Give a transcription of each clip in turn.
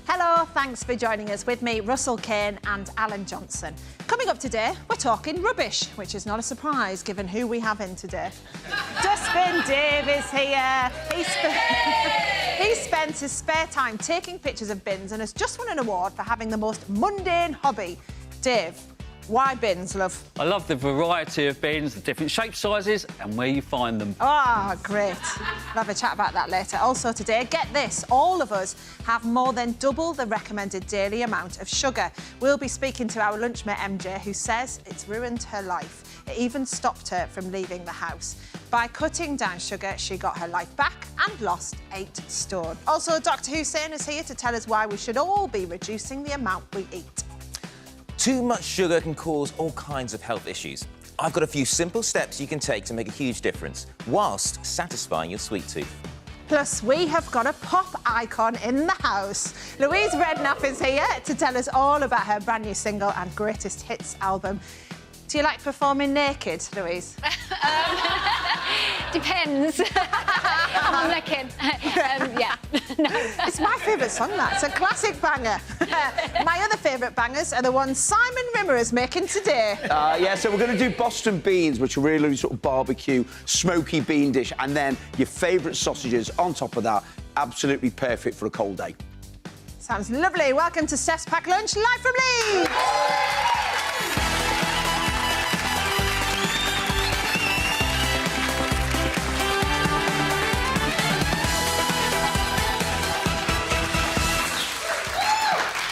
Hello, thanks for joining us. With me, Russell Kane and Alan Johnson. Coming up today, we're talking rubbish, which is not a surprise given who we have in today. Dustbin Dave is here. He spends his spare time taking pictures of bins and has just won an award for having the most mundane hobby. Dave, why bins, love? I love the variety of bins, the different shape sizes and where you find them. Ah, great. We'll have a chat about that later. Also today, get this, all of us have more than double the recommended daily amount of sugar. We'll be speaking to our lunchmate MJ, who says it's ruined her life. It even stopped her from leaving the house. By cutting down sugar, she got her life back and lost 8 stone. Also, Dr. Hussein is here to tell us why we should all be reducing the amount we eat. Too much sugar can cause all kinds of health issues. I've got a few simple steps you can take to make a huge difference, whilst satisfying your sweet tooth. Plus, we have got a pop icon in the house. Louise Redknapp is here to tell us all about her brand new single and greatest hits album. Do you like performing naked, Louise? Depends. I'm looking. Yeah. No. It's my favourite song, that. It's a classic banger. My other favourite bangers are the ones Simon Rimmer is making today. Yeah, so we're going to do Boston beans, which are really sort of barbecue, smoky bean dish, and then your favourite sausages on top of that. Absolutely perfect for a cold day. Sounds lovely. Welcome to Steph's Pack Lunch, live from Leeds.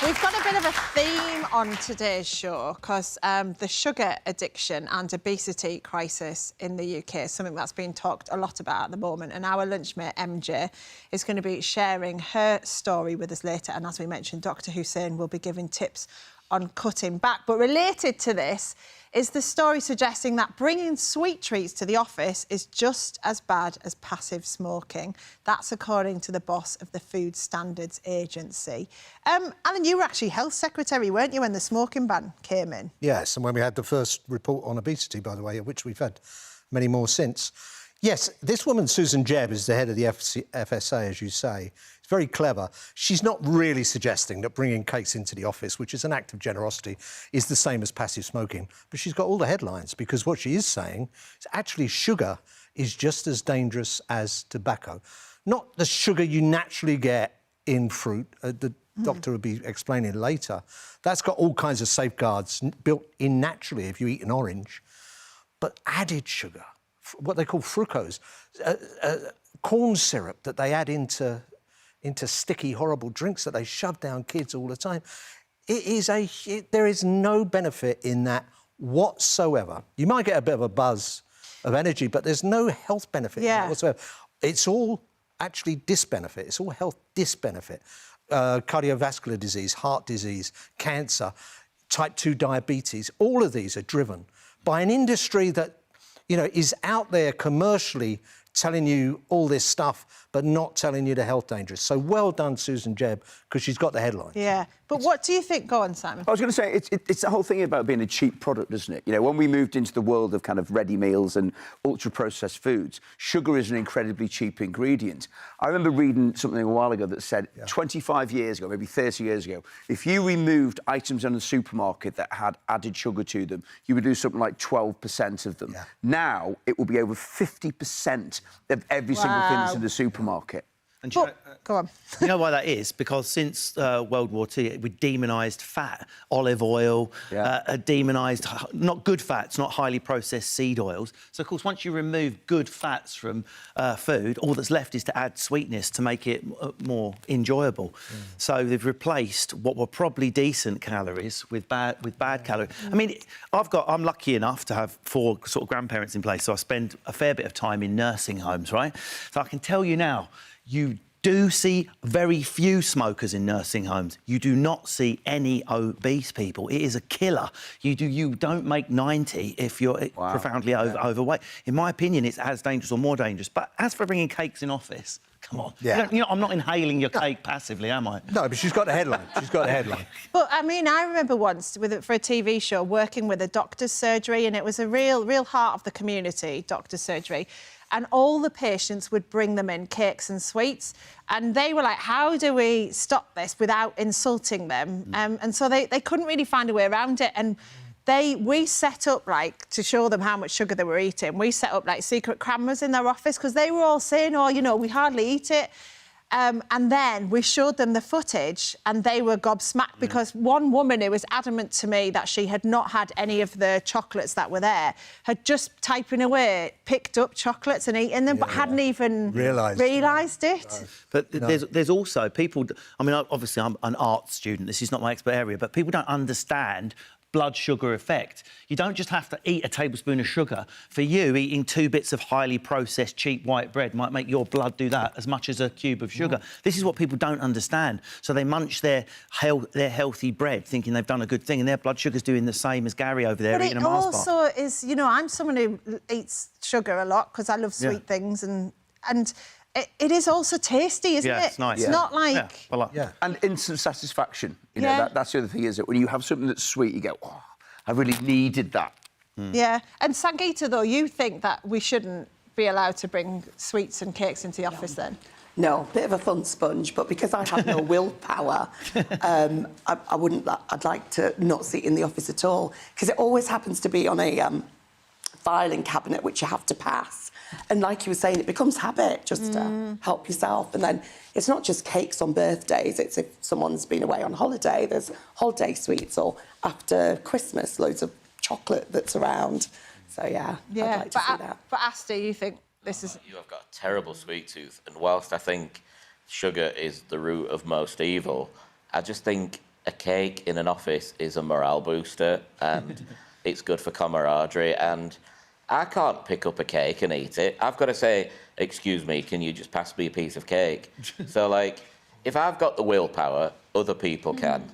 We've got a bit of a theme on today's show because the sugar addiction and obesity crisis in the UK is something that's being talked a lot about at the moment, and our lunchmate MJ is going to be sharing her story with us later, and as we mentioned, Dr. Hussein will be giving tips on cutting back. But related to this is the story suggesting that bringing sweet treats to the office is just as bad as passive smoking. That's according to the boss of the Food Standards Agency. Alan, you were actually Health Secretary, weren't you, when the smoking ban came in? Yes, and when we had the first report on obesity, by the way, of which we've had many more since. Yes, this woman, Susan Jebb, is the head of the FSA, as you say. It's very clever. She's not really suggesting that bringing cakes into the office, which is an act of generosity, is the same as passive smoking. But she's got all the headlines, because what she is saying is actually sugar is just as dangerous as tobacco. Not the sugar you naturally get in fruit. The doctor will be explaining later. That's got all kinds of safeguards built in naturally if you eat an orange. But added sugar, what they call fructose, corn syrup that they add into sticky, horrible drinks that they shove down kids all the time. There is no benefit in that whatsoever. You might get a bit of a buzz of energy, but there's no health benefit in that whatsoever. It's all actually disbenefit. It's all health disbenefit. Cardiovascular disease, heart disease, cancer, type 2 diabetes, all of these are driven by an industry that is out there commercially telling you all this stuff, but not telling you the health dangers. So well done, Susan Jebb, because she's got the headline. Yeah, but what do you think? Go on, Simon. I was going to say, it's the whole thing about being a cheap product, isn't it? You know, when we moved into the world of kind of ready meals and ultra-processed foods, sugar is an incredibly cheap ingredient. I remember reading something a while ago that said 25 years ago, maybe 30 years ago, if you removed items in the supermarket that had added sugar to them, you would do something like 12% of them. Yeah. Now, it will be over 50% of every single thing that's in the supermarket. And go on. You know why that is? Because since World War II, we demonised fat, olive oil, demonised not good fats, not highly processed seed oils. So, of course, once you remove good fats from food, all that's left is to add sweetness to make it more enjoyable. So they've replaced what were probably decent calories with bad calories. I mean, I'm lucky enough to have 4 sort of grandparents in place, so I spend a fair bit of time in nursing homes, right? So I can tell you now, you do see very few smokers in nursing homes. You do not see any obese people. It is a killer. You don't make 90 if you're profoundly overweight. In my opinion, it's as dangerous or more dangerous. But as for bringing cakes in office, come on. Yeah. I'm not inhaling your cake passively, am I? No, but she's got the headline. She's got the headline. But, I mean, I remember once, for a TV show, working with a doctor's surgery, and it was a real heart of the community, doctor's surgery. and all the patients would bring them in cakes and sweets. And they were like, how do we stop this without insulting them? And so they couldn't really find a way around it. And we set up, like, to show them how much sugar they were eating, we set up, like, secret cameras in their office because they were all saying, oh, you know, we hardly eat it. And then we showed them the footage and they were gobsmacked because one woman who was adamant to me that she had not had any of the chocolates that were there had just typing away, picked up chocolates and eaten them, but hadn't even realised it. But there's also people... I mean, obviously, I'm an art student. This is not my expert area, but people don't understand blood sugar effect. You don't just have to eat a tablespoon of sugar. For you, eating 2 bits of highly processed, cheap white bread might make your blood do that as much as a cube of sugar. This is what people don't understand. So they munch their healthy bread, thinking they've done a good thing, and their blood sugar's doing the same as Gary over there eating a Mars bar. But it also is, you know, I'm someone who eats sugar a lot because I love sweet things, and it is also tasty, isn't it? Yeah, it's nice. It's not like... Yeah, I like And instant satisfaction. You know, that's the other thing, is that when you have something that's sweet, you go, oh, I really needed that. Yeah. And Sangeeta, though, you think that we shouldn't be allowed to bring sweets and cakes into the office then? No, bit of a fun sponge, but because I have no willpower, I wouldn't. I'd like to not sit in the office at all, because it always happens to be on a filing cabinet which you have to pass. And like you were saying, it becomes habit just to help yourself. And then it's not just cakes on birthdays, it's if someone's been away on holiday, there's holiday sweets, or after Christmas, loads of chocolate that's around. So, yeah, I'd like to see that. But Asta, you think this is... You have got a terrible sweet tooth, and whilst I think sugar is the root of most evil, I just think a cake in an office is a morale booster, and it's good for camaraderie, and I can't pick up a cake and eat it. I've got to say, excuse me, can you just pass me a piece of cake? So, like, if I've got the willpower, other people can.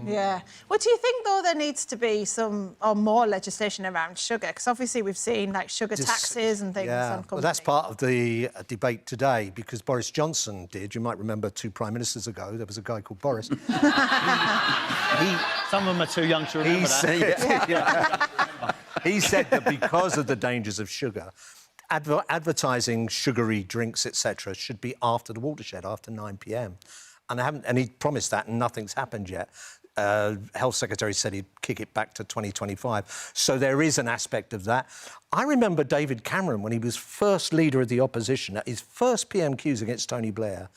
Yeah. Well, do you think, though, there needs to be some or more legislation around sugar? Because obviously we've seen, like, sugar taxes and things on companies. Well, that's part of the debate today, because Boris Johnson did. You might remember 2 prime ministers ago, there was a guy called Boris. Some of them are too young to remember that. He said that because of the dangers of sugar, advertising sugary drinks, etc., should be after the watershed, after 9 p.m. And he promised that, and nothing's happened yet. Health Secretary said he'd kick it back to 2025. So there is an aspect of that. I remember David Cameron, when he was first leader of the opposition, at his first PMQs against Tony Blair,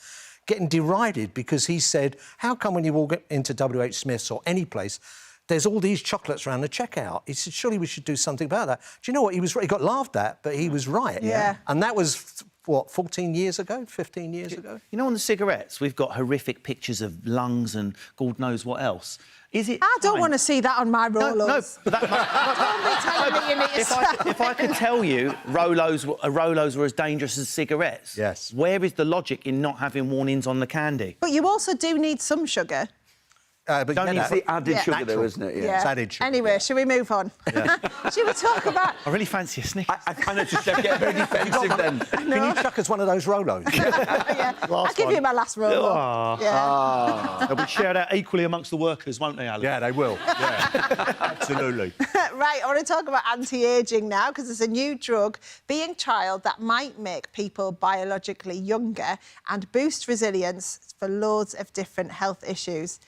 getting derided because he said, how come when you walk into WH Smith's or any place, there's all these chocolates around the checkout? He said, surely we should do something about that. Do you know what? He was right. He got laughed at, but he was right. Yeah. And that was, what, 14 years ago, 15 years ago? You know, on the cigarettes, we've got horrific pictures of lungs and God knows what else. Is it... I don't want to see that on my Rolos. No, but that... Don't be telling me you need to... If I could tell you Rolos were as dangerous as cigarettes, yes, where is the logic in not having warnings on the candy? But you also do need some sugar. But it's the added sugar, though, isn't it? Yeah. It's added sugar. Anyway, shall we move on? Yeah. Shall we talk about... I really fancy a Snickers. I kind of just get very defensive then. Can you chuck us one of those Rolos? I'll give you my last Rolo. They'll be shared out equally amongst the workers, won't they, Alan? Yeah, they will. Yeah, absolutely. Right, I want to talk about anti-ageing now, because there's a new drug being trialled that might make people biologically younger and boost resilience for loads of different health issues.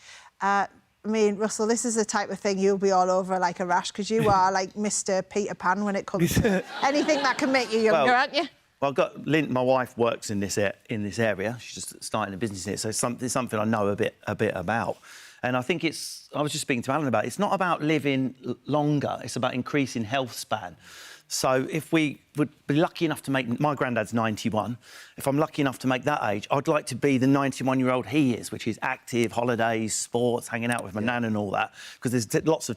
I mean, Russell, this is the type of thing you'll be all over like a rash, because you are like Mr. Peter Pan when it comes to anything that can make you younger, aren't you? Well, I've got Lynn, my wife, works in this area. She's just starting a business in it, so it's something I know a bit about. And I think I was just speaking to Alan about it. It's not about living longer, it's about increasing health span. So if we would be lucky enough to make... My granddad's 91. If I'm lucky enough to make that age, I'd like to be the 91-year-old he is, which is active, holidays, sports, hanging out with my nan and all that, because there's lots of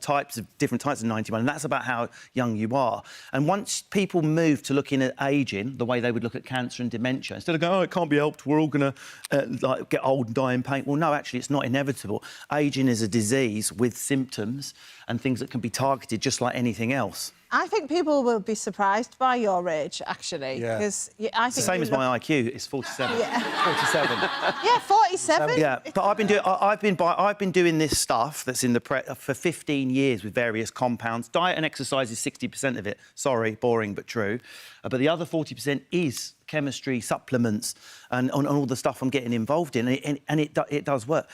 different types of 91, and that's about how young you are. And once people move to looking at ageing the way they would look at cancer and dementia, instead of going, oh, it can't be helped, we're all going to get old and die in pain. Well, no, actually, it's not inevitable. Ageing is a disease with symptoms and things that can be targeted just like anything else. I think people will be surprised by your age, actually. Yeah. Because I think It's the same as my IQ. It's 47. Yeah. 47. Yeah, 47. Yeah, but I've been doing this stuff that's in the for 15 years with various compounds. Diet and exercise is 60% of it. Sorry, boring but true. But the other 40% is chemistry, supplements, and all the stuff I'm getting involved in, and it does work.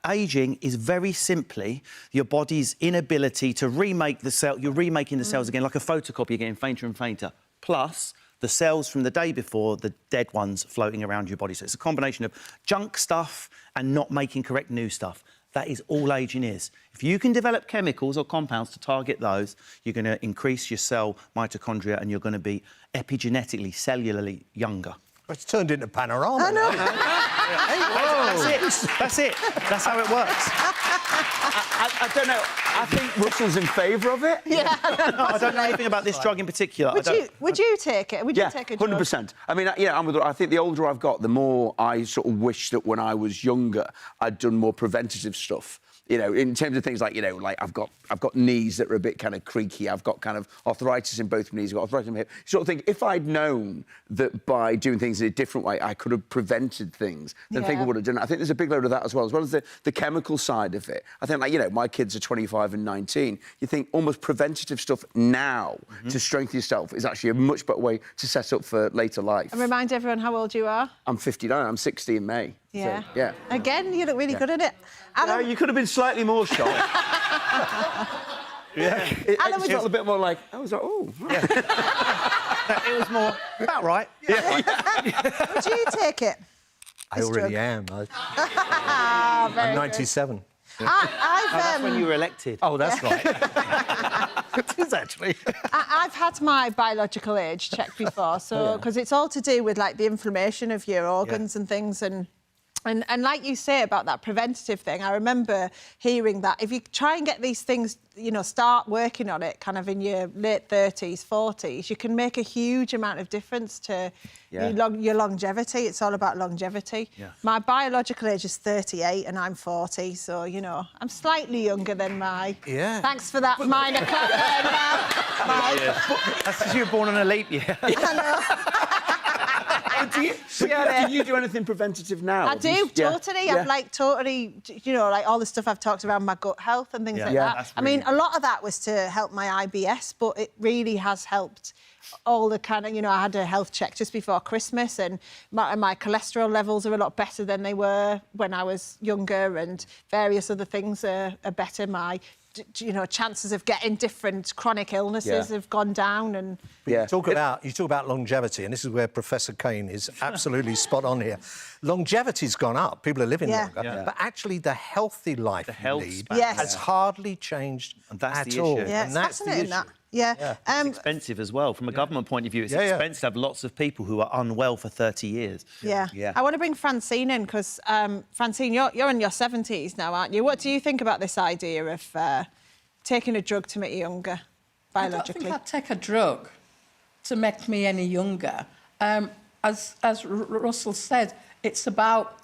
Ageing is very simply your body's inability to remake the cell. You're remaking the cells again, like a photocopy. You're getting fainter and fainter. Plus the cells from the day before, the dead ones floating around your body. So it's a combination of junk stuff and not making correct new stuff. That is all ageing is. If you can develop chemicals or compounds to target those, you're going to increase your cell mitochondria and you're going to be epigenetically, cellularly younger. It's turned into panorama. I know. That's it. That's how it works. I don't know. I think Russell's in favour of it. Yeah. I don't know anything about this drug in particular. Would you take it? Would you take a drug? 100%. I mean, yeah, I think the older I've got, the more I sort of wish that when I was younger, I'd done more preventative stuff. You know, in terms of things like, you know, like I've got knees that are a bit kind of creaky. I've got kind of arthritis in both knees. I've got arthritis in my hip. You sort of think, if I'd known that by doing things in a different way, I could have prevented things, then I think I would have done it. I think there's a big load of that as well as the chemical side of it. I think, like, you know, my kids are 25 and 19. You think almost preventative stuff now to strengthen yourself is actually a much better way to set up for later life. And remind everyone how old you are. I'm 59. I'm 60 in May. Yeah. So, yeah. Again, you look really good at it. No, you could have been slightly more shocked. Yeah. It felt a bit more like, I was like, oh. It was more about right. Would you take it? I already am. Very I'm 97. That's when you were elected. Oh, that's right. It is actually. I've had my biological age checked before, so because it's all to do with like the inflammation of your organs and things, and like you say about that preventative thing, I remember hearing that if you try and get these things, you know, start working on it kind of in your late 30s, 40s, you can make a huge amount of difference to your longevity. It's all about longevity. Yeah. My biological age is 38 and I'm 40, so, you know, I'm slightly younger than my... Yeah. Thanks for that minor That's because you were born on a leap year. I know. Do you do anything preventative now? I do, totally. Yeah. I've like totally, you know, like all the stuff I've talked around my gut health and things like that. I mean, a lot of that was to help my IBS, but it really has helped all the kind of, you know, I had a health check just before Christmas and my cholesterol levels are a lot better than they were when I was younger and various other things are better. My, you know, chances of getting different chronic illnesses have gone down and... You talk about longevity, and this is where Professor Kane is absolutely spot on here. Longevity's gone up. People are living longer. But actually, the healthy life you lead has hardly changed at all. Yeah, and that's the issue. Yeah. It's expensive as well. From a government point of view, it's expensive to have lots of people who are unwell for 30 years. Yeah. I want to bring Francine in because, Francine, you're in your 70s now, aren't you? What do you think about this idea of taking a drug to make you younger, biologically? I don't think I'd take a drug to make me any younger. As Russell said, it's about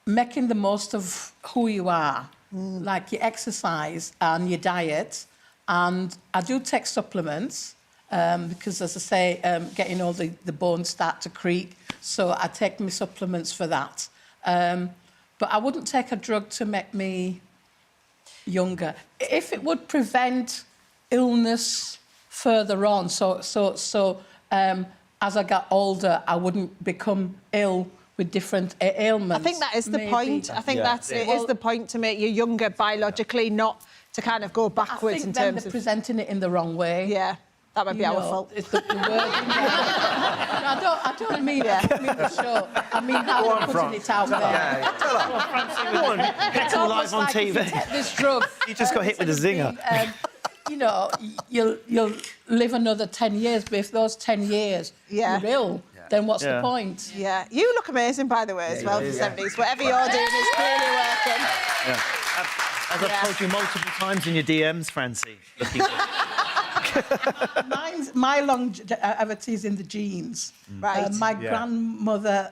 making the most of who you are, like your exercise and your diet. And I do take supplements because, as I say, getting all the bones start to creak. So I take my supplements for that. But I wouldn't take a drug to make me younger. If it would prevent illness further on, so as I got older, I wouldn't become ill with different ailments. I think that is the point. I think it is the point to make you younger biologically, not to kind of go backwards in terms of... presenting it in the wrong way. Yeah, that would be our fault. It's the wording. I don't mean the show. I mean how I'm putting it out there. Go on, it's all live on TV. If you take this drug... You just got hit with a zinger. You know, you'll live another 10 years, but if those 10 years you're ill, then what's the point? Yeah. You look amazing, by the way, as well, for the 70s. Whatever you're doing is clearly working. Yeah. As I've told you multiple times in your DMs, Francie. My longevity is in the genes. Right. My grandmother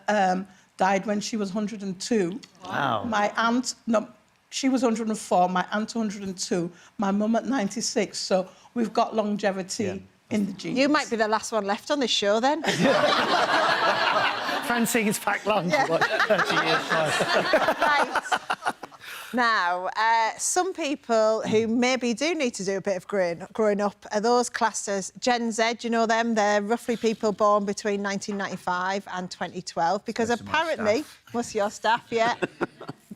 died when she was 102. Wow. My aunt... No, she was 104, my aunt 102, my mum at 96. So we've got longevity in the genes. You might be the last one left on this show then. Francine's packed lunch for like 30 years' time. Right. Now, some people who maybe do need to do a bit of growing up are those classed as Gen Z, you know them? They're roughly people born between 1995 and 2012, because apparently... Most of your staff, yeah.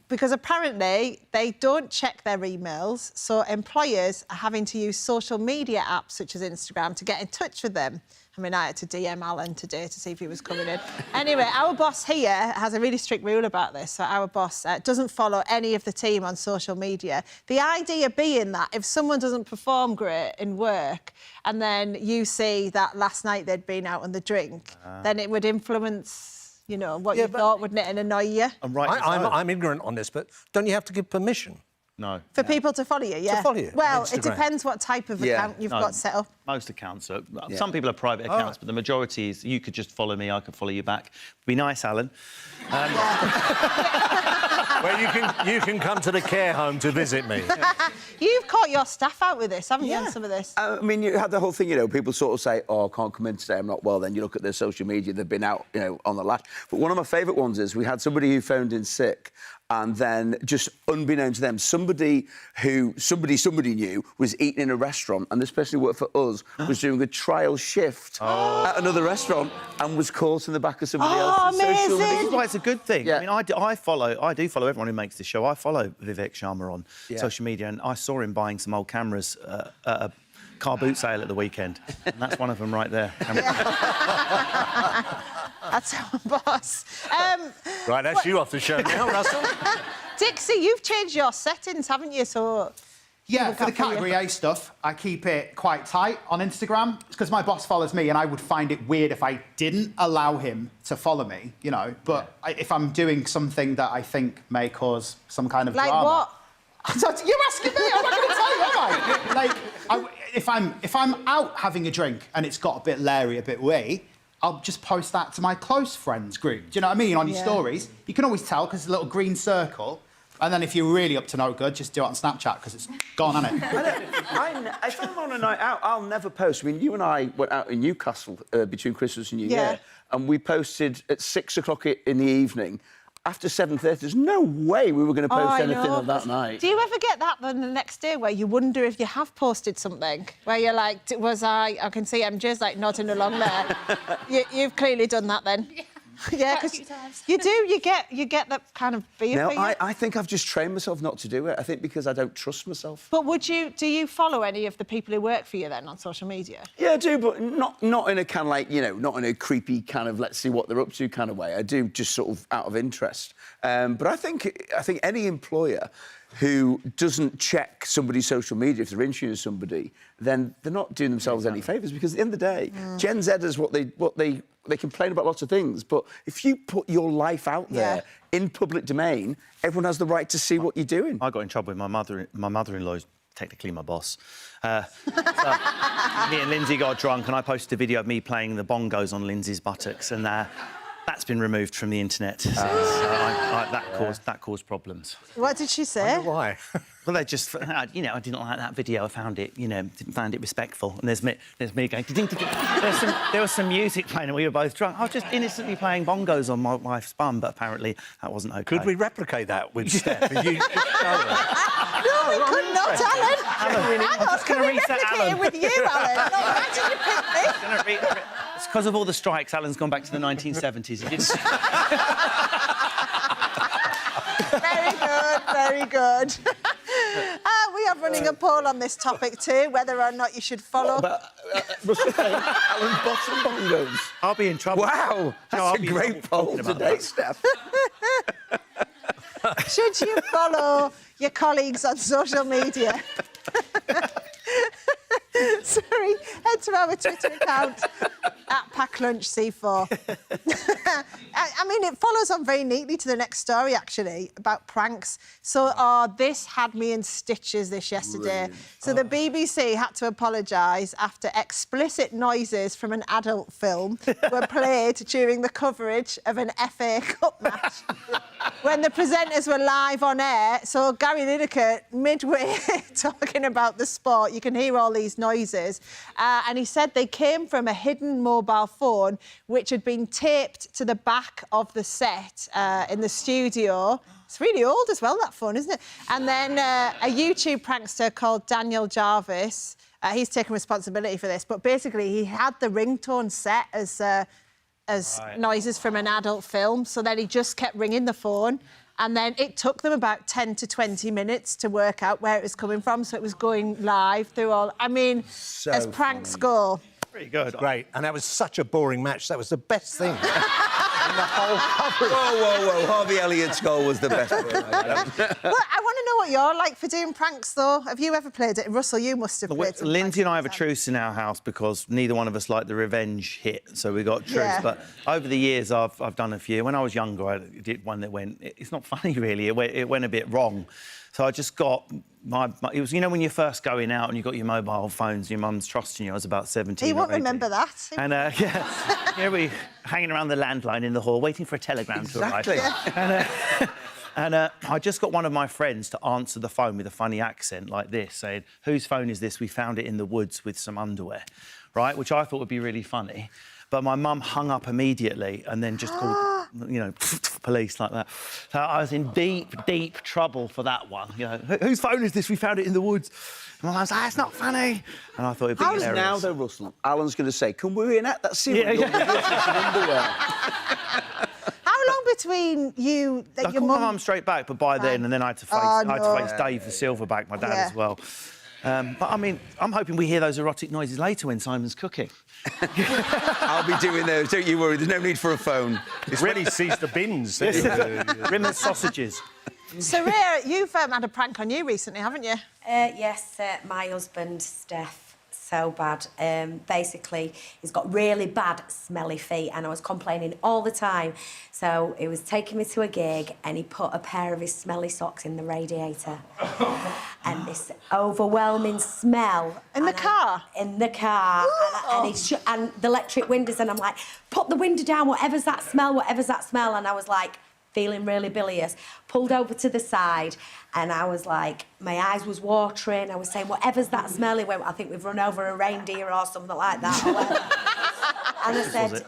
Because apparently they don't check their emails, so employers are having to use social media apps such as Instagram to get in touch with them. I mean, I had to DM Alan today to see if he was coming in. Anyway, our boss here has a really strict rule about this. So our boss doesn't follow any of the team on social media. The idea being that if someone doesn't perform great in work and then you see that last night they'd been out on the drink, then it would influence... you know, what you thought, wouldn't it, and annoy you? I'm ignorant on this, but don't you have to give permission? No. For people to follow you, yeah? To follow you Well, on it Instagram. depends what type of account you've got set up. Most accounts are... Some people are private accounts, but the majority is you could just follow me, I could follow you back. Be nice, Alan. Well, you can come to the care home to visit me. You've caught your staff out with this, haven't you, on some of this? I mean, you had the whole thing, you know, people sort of say, oh, I can't come in today, I'm not well. Then you look at their social media, they've been out, you know, on the lash. But one of my favourite ones is we had somebody who phoned in sick, and then, just unbeknown to them, somebody knew was eating in a restaurant, and this person who worked for us was doing a trial shift at another restaurant and was caught in the back of somebody else's social media. This is why it's a good thing. Yeah. I mean, I do follow everyone who makes the show. I follow Vivek Sharma on social media, and I saw him buying some old cameras at a car boot sale at the weekend, and that's one of them right there. That's our boss. Right, that's you off the show now, Russell. Dixie, you've changed your settings, haven't you? So yeah, for the category A stuff, I keep it quite tight on Instagram because my boss follows me, and I would find it weird if I didn't allow him to follow me, you know. But if I'm doing something that I think may cause some kind of drama... Like what? You're asking me, I'm not going to tell you, am I? Like, if I'm out having a drink and it's got a bit leery, a bit wee, I'll just post that to my close friends group. Do you know what I mean? On your stories. You can always tell because it's a little green circle. And then if you're really up to no good, just do it on Snapchat because it's gone, hasn't it? If I'm on a night out, I'll never post. I mean, you and I went out in Newcastle between Christmas and New Year, and we posted at 6 o'clock in the evening. After 7:30, there's no way we were going to post anything on that night. Do you ever get that then the next day where you wonder if you have posted something? Where you're like, I can see MJ's like nodding along there. You've clearly done that then. Yeah, because you do. You get that kind of fear. No, I think I've just trained myself not to do it. I think because I don't trust myself. But do you follow any of the people who work for you then on social media? Yeah, I do, but not in a kind of like, you know, not in a creepy kind of let's see what they're up to kind of way. I do just sort of out of interest. But I think any employer who doesn't check somebody's social media if they're interviewing somebody, then they're not doing themselves any favours, because at the end of the day, Gen Zers they complain about lots of things, but if you put your life out there in public domain, everyone has the right to see what you're doing. I got in trouble with my mother-in-law's technically my boss. So me and Lindsay got drunk, and I posted a video of me playing the bongos on Lindsay's buttocks, and that's been removed from the internet. So that caused problems. What did she say? Why? Well, they just, you know, I didn't like that video. I found it, you know, didn't find it respectful. And there's me going. There was some music playing, and we were both drunk. I was just innocently playing bongos on my wife's bum, but apparently that wasn't okay. Could we replicate that with Steph? No, we could not, Alan. Hang on, can we replicate it with you, Alan? No, imagine you picked me. It's because of all the strikes. Alan's gone back to the 1970s. He didn't... Very good, very good. We are running a poll on this topic too, whether or not you should follow. Alan's bottom bongos. I'll be in trouble. Wow, that's a great poll today, Steph. Should you follow your colleagues on social media? Sorry, head to our Twitter account @PackLunchC4. I mean, it follows on very neatly to the next story, actually, about pranks. So, this had me in stitches yesterday. Really? So the BBC had to apologise after explicit noises from an adult film were played during the coverage of an FA Cup match. when the presenters were live on air. So Gary Lineker, midway talking about the sport, you can hear all these noises. And he said they came from a hidden mobile phone which had been taped to the back of the set in the studio. It's really old as well, that phone, isn't it? And then a YouTube prankster called Daniel Jarvis, he's taken responsibility for this, but basically he had the ringtone set as noises from an adult film, so then he just kept ringing the phone, and then it took them about 10 to 20 minutes to work out where it was coming from, so it was going live through all... I mean, So as pranks funny. go... Pretty good. Great. And that was such a boring match. That was the best thing. In the whole coverage. Whoa. Harvey Elliott's goal was the best. Well, I want to know what you're like for doing pranks, though. Have you ever played it? Russell, you must have played some Lindsay and I have a pranks. truce in our house because neither one of us like the revenge hit, so we got truce. Yeah. But over the years, I've done a few. When I was younger, I did one that went... It's not funny, really. It went a bit wrong. So I just got it was, you know, when you're first going out and you've got your mobile phones, your mum's trusting you. I was about 17 He or won't 18. remember that. And, we hanging around the landline in the hall, waiting for a telegram to arrive. And I just got one of my friends to answer the phone with a funny accent like this, saying, "Whose phone is this? We found it in the woods with some underwear," right? Which I thought would be really funny. But my mum hung up immediately and then just called, you know, police like that. So I was in deep trouble for that one. You know, whose phone is this? We found it in the woods. And my mum was like, "That's not funny." And I thought it'd be How's hilarious. now, though, Russell? Alan's going to say, "Can we reenact that scene?" Yeah, with your underwear? How long between you... I your called my mum... mum straight back, but by then, and then I had to face, Oh, I had no. to face Dave the Silverback, my dad Yeah. as well. But I mean, I'm hoping we hear those erotic noises later when Simon's cooking. I'll be doing those. Don't you worry. There's no need for a phone. It's really sees the bins. Rimmer's sausages. Saria, you've had a prank on you recently, haven't you? Yes, my husband, Steph, so bad. Basically, he's got really bad smelly feet and I was complaining all the time. So he was taking me to a gig and he put a pair of his smelly socks in the radiator. And this overwhelming smell. In the car? In the car. And the electric windows, and I'm like, "Put the window down, whatever's that smell, whatever's that smell." And I was like, feeling really bilious, pulled over to the side, and I was like, my eyes was watering. I was saying, "Whatever's that smell?" He went, "I think we've run over a reindeer or something like that." Or whatever. And I said,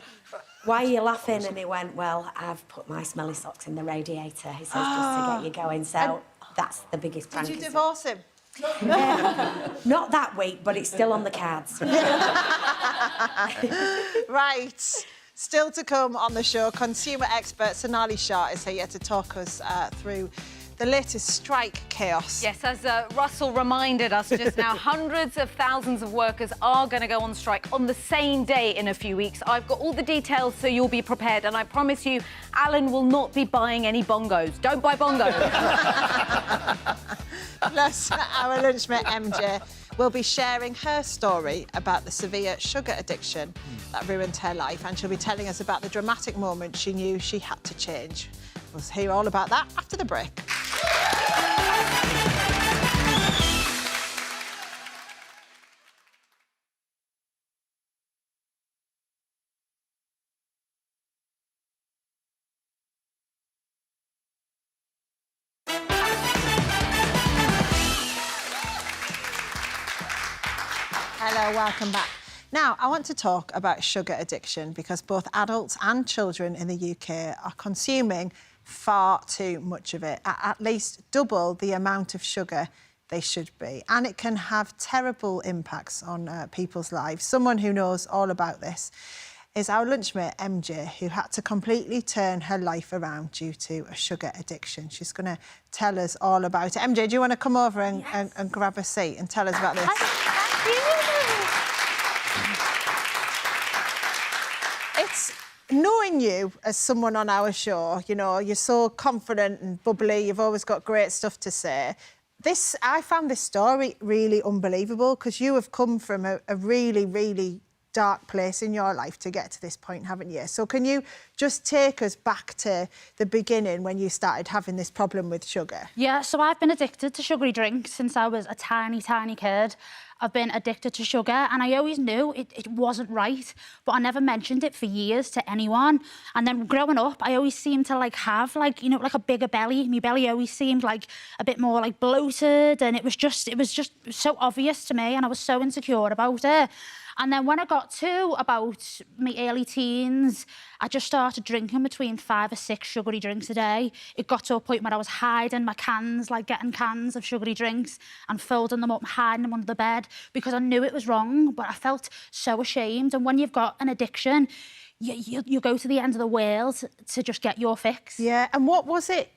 "Why are you laughing?" And he went, "Well, I've put my smelly socks in the radiator." He says, "Just to get you going." So that's the biggest prank. Did you divorce him? Not that week, but it's still on the cards. Right. Still to come on the show, consumer expert Sonali Shah is here to talk us through the latest strike chaos. Yes, as Russell reminded us just now, hundreds of thousands of workers are going to go on strike on the same day in a few weeks. I've got all the details so you'll be prepared, and I promise you, Alan will not be buying any bongos. Don't buy bongos. Plus, our lunchmate MJ will be sharing her story about the severe sugar addiction that ruined her life, and she'll be telling us about the dramatic moment she knew she had to change. We'll hear all about that after the break. Hello, welcome back. Now, I want to talk about sugar addiction because both adults and children in the UK are consuming far too much of it, at least double the amount of sugar they should be. And it can have terrible impacts on people's lives. Someone who knows all about this is our lunchmate, MJ, who had to completely turn her life around due to a sugar addiction. She's going to tell us all about it. MJ, do you want to come over and, and grab a seat and tell us about this? It's knowing you as someone on our show, you know, you're so confident and bubbly, you've always got great stuff to say. I found this story really unbelievable because you have come from a really, really dark place in your life to get to this point, haven't you? So can you just take us back to the beginning when you started having this problem with sugar? Yeah, so I've been addicted to sugary drinks since I was a tiny, tiny kid. I've been addicted to sugar, and I always knew it wasn't right, but I never mentioned it for years to anyone. And then growing up, I always seemed to have a bigger belly. My belly always seemed like a bit more like bloated, and it was just so obvious to me, and I was so insecure about it. And then when I got to about my early teens, I just started drinking between 5 or 6 sugary drinks a day. It got to a point where I was hiding my cans, like getting cans of sugary drinks and folding them up and hiding them under the bed because I knew it was wrong, but I felt so ashamed. And when you've got an addiction, you go to the end of the world to just get your fix. Yeah, and what was it,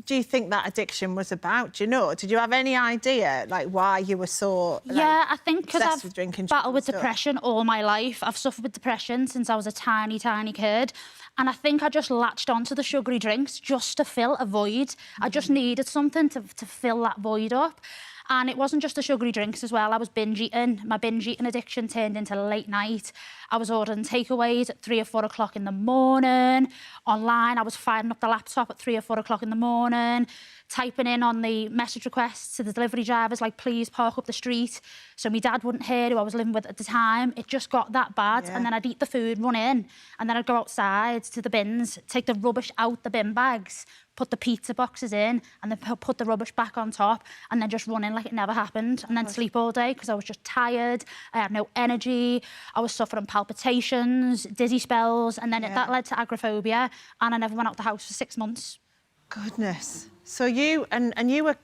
do you think that addiction was about? Do you know? Did you have any idea, like, why you were so Yeah, I think because obsessed I've with drinking battled with stuff? depression all my life. I've suffered with depression since I was a tiny, tiny kid. And I think I just latched onto the sugary drinks just to fill a void. I just needed something to fill that void up. And it wasn't just the sugary drinks as well. I was binge eating. My binge eating addiction turned into late night. I was ordering takeaways at 3 or 4 o'clock in the morning. Online, I was firing up the laptop at 3 or 4 o'clock in the morning, typing in on the message requests to the delivery drivers, like, please park up the street. So my dad wouldn't hear who I was living with at the time. It just got that bad. Yeah. And then I'd eat the food, run in, and then I'd go outside to the bins, take the rubbish out the bin bags, put the pizza boxes in, and then put the rubbish back on top, and then just run in like it never happened, and then sleep all day because I was just tired. I had no energy. I was suffering palpitations, dizzy spells, and then that led to agoraphobia, and I never went out the house for 6 months. Goodness. So you you were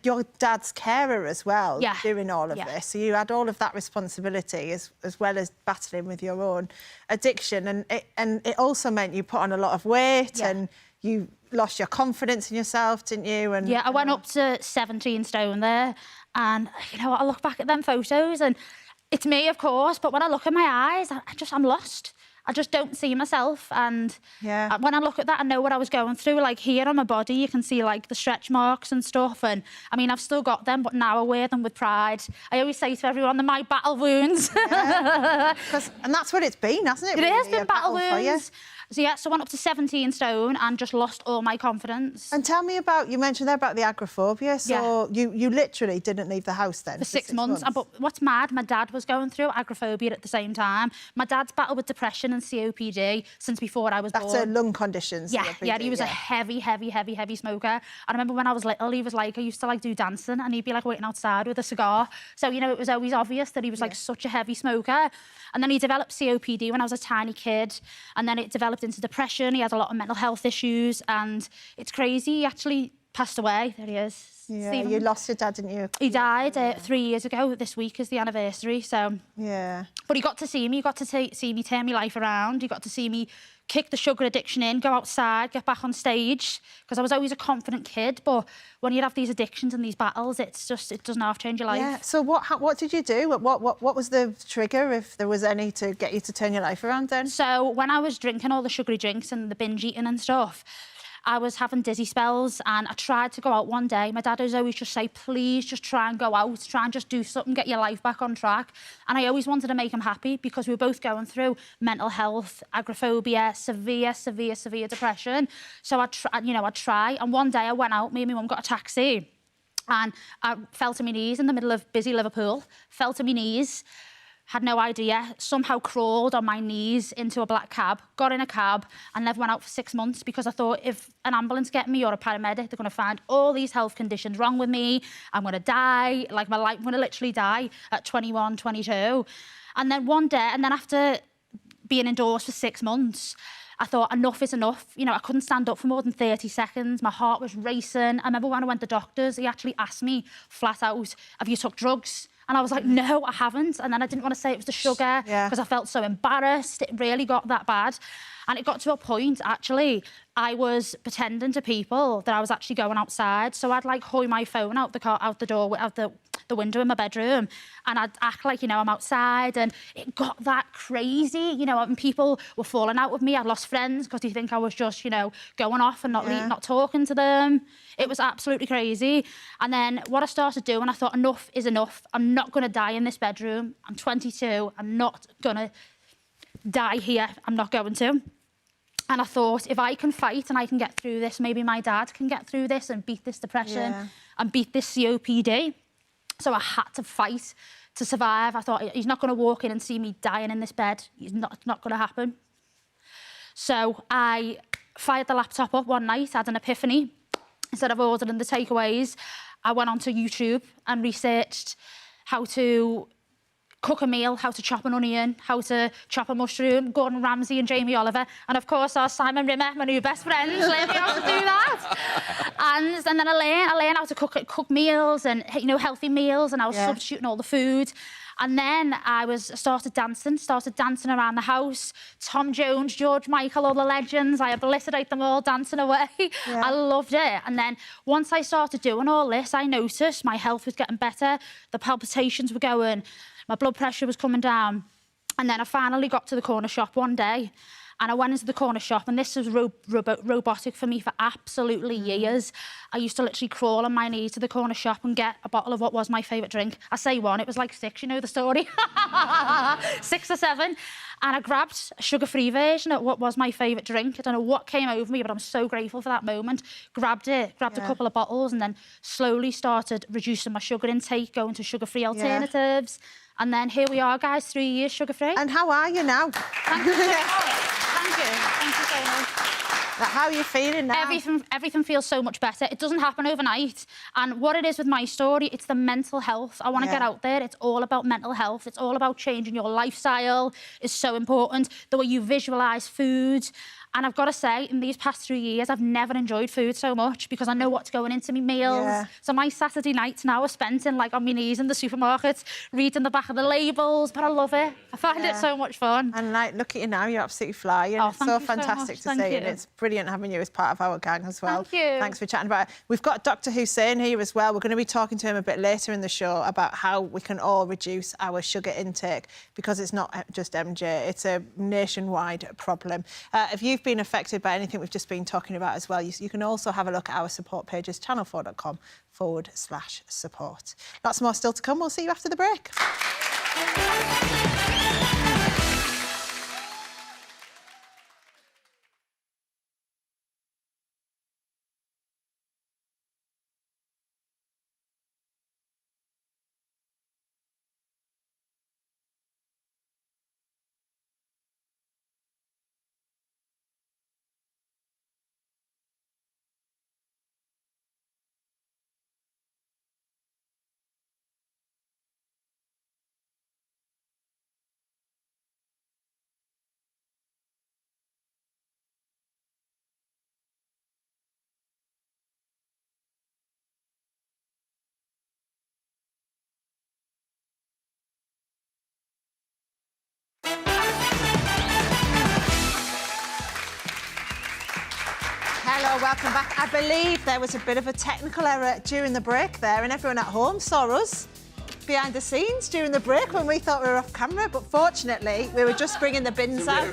your dad's carer as well, doing all of this. So you had all of that responsibility as well as battling with your own addiction, and it also meant you put on a lot of weight and you lost your confidence in yourself, didn't you? And I went up to 17 stone there, and I look back at them photos, and it's me, of course, but when I look in my eyes, I'm lost. I just don't see myself, and when I look at that, I know what I was going through. Like, here on my body, you can see, like, the stretch marks and stuff, and, I mean, I've still got them, but now I wear them with pride. I always say to everyone, they're my battle wounds. And that's what it's been, hasn't it? It really? has been battle wounds. So I went up to 17 stone and just lost all my confidence. And tell me about, you mentioned there about the agoraphobia. So you literally didn't leave the house then? For 6 months. But what's mad, my dad was going through agoraphobia at the same time. My dad's battled with depression and COPD since before I was born. That's a lung condition, COPD. Yeah, he was a heavy smoker. I remember when I was little, he was like, I used to do dancing, and he'd be waiting outside with a cigar. So, it was always obvious that he was such a heavy smoker. And then he developed COPD when I was a tiny kid, and then it developed into depression. He had a lot of mental health issues, and it's crazy. He actually passed away. There he is. Yeah, Stephen. you lost your dad, didn't you? He died 3 years ago. This week is the anniversary, so... Yeah. But he got to see me. He got to see me turn my life around. He got to see me kick the sugar addiction in, go outside, get back on stage, because I was always a confident kid, but when you have these addictions and these battles, it doesn't half change your life. Yeah, so what did you do? What was the trigger, if there was any, to get you to turn your life around then? So when I was drinking all the sugary drinks and the binge eating and stuff, I was having dizzy spells, and I tried to go out one day. My dad would always just say, please just try and go out, try and just do something, get your life back on track. And I always wanted to make him happy because we were both going through mental health, agoraphobia, severe depression. So I'd try. And one day I went out, me and my mum got a taxi, and I fell to my knees in the middle of busy Liverpool, fell to my knees, had no idea, somehow crawled on my knees into a black cab, got in a cab, and never went out for 6 months because I thought, if an ambulance get me or a paramedic, they're going to find all these health conditions wrong with me. I'm going to die. Like, my life, I'm going to literally die at 21, 22. And then one day, and then after being indoors for 6 months, I thought, enough is enough. I couldn't stand up for more than 30 seconds. My heart was racing. I remember when I went to the doctors, he actually asked me flat out, have you took drugs? And I was like, no, I haven't. And then I didn't want to say it was the sugar because I felt so embarrassed. It really got that bad. And it got to a point, actually, I was pretending to people that I was actually going outside. So I'd hoy my phone out the window in my bedroom, and I'd act like, I'm outside, and it got that crazy, and people were falling out with me. I'd lost friends because they think I was just, going off and not talking to them. It was absolutely crazy. And then what I started doing, I thought, enough is enough. I'm not going to die in this bedroom. I'm 22. I'm not going to die here. I'm not going to. And I thought, if I can fight and I can get through this, maybe my dad can get through this and beat this depression and beat this COPD. So I had to fight to survive. I thought, he's not going to walk in and see me dying in this bed. It's not going to happen. So I fired the laptop up one night, had an epiphany. Instead of ordering the takeaways, I went onto YouTube and researched how to cook a meal, how to chop an onion, how to chop a mushroom, Gordon Ramsay and Jamie Oliver. And of course, our Simon Rimmer, my new best friend, learned me how to do that. And then I learned how to cook meals and, you know, healthy meals, and I was substituting all the food. And then I started dancing around the house. Tom Jones, George Michael, all the legends. I obliterate them all dancing away. Yeah. I loved it. And then once I started doing all this, I noticed my health was getting better. The palpitations were going. My blood pressure was coming down. And then I finally got to the corner shop one day. And I went into the corner shop, and this was robotic for me for absolutely years. I used to literally crawl on my knees to the corner shop and get a bottle of what was my favourite drink. I say one, it was like 6, you know the story. 6 or 7. And I grabbed a sugar-free version of what was my favourite drink. I don't know what came over me, but I'm so grateful for that moment. Grabbed a couple of bottles, and then slowly started reducing my sugar intake, going to sugar-free alternatives. And then here we are, guys, 3 years sugar-free. And how are you now? Thank you so much. Thank you. Thank you so much. How are you feeling now? Everything feels so much better. It doesn't happen overnight. And what it is with my story, it's the mental health. I want to get out there. It's all about mental health. It's all about changing your lifestyle. It's so important. The way you visualise food. And I've got to say, in these past 3 years, I've never enjoyed food so much because I know what's going into my meals. Yeah. So my Saturday nights now are spent on my knees in the supermarket, reading the back of the labels, but I love it. I find it so much fun. And look at you now, you're absolutely flying. Oh, it's so fantastic to see, and it's brilliant having you as part of our gang as well. Thank you. Thanks for chatting about it. We've got Dr. Hussein here as well. We're going to be talking to him a bit later in the show about how we can all reduce our sugar intake, because it's not just MJ, it's a nationwide problem. If you've been affected by anything we've just been talking about as well, you can also have a look at our support pages, channel4.com/support. Lots more still to come. We'll see you after the break. Hello, welcome back. I believe there was a bit of a technical error during the break there, and everyone at home saw us behind the scenes during the break when we thought we were off camera, but fortunately we were just bringing the bins out.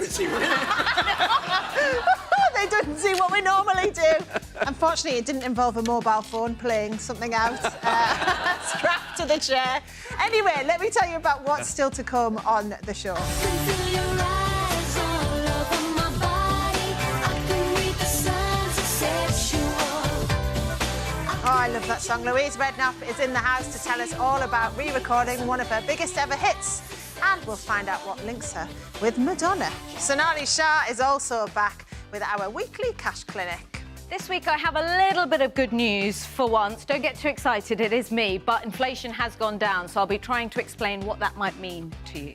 They didn't see what we normally do. Unfortunately, it didn't involve a mobile phone playing something out strapped to the chair. Anyway, let me tell you about what's still to come on the show. Oh, I love that song. Louise Redknapp is in the house to tell us all about re-recording one of her biggest ever hits. And we'll find out what links her with Madonna. Sonali Shah is also back with our weekly cash clinic. This week I have a little bit of good news for once. Don't get too excited, it is me, but inflation has gone down, so I'll be trying to explain what that might mean to you.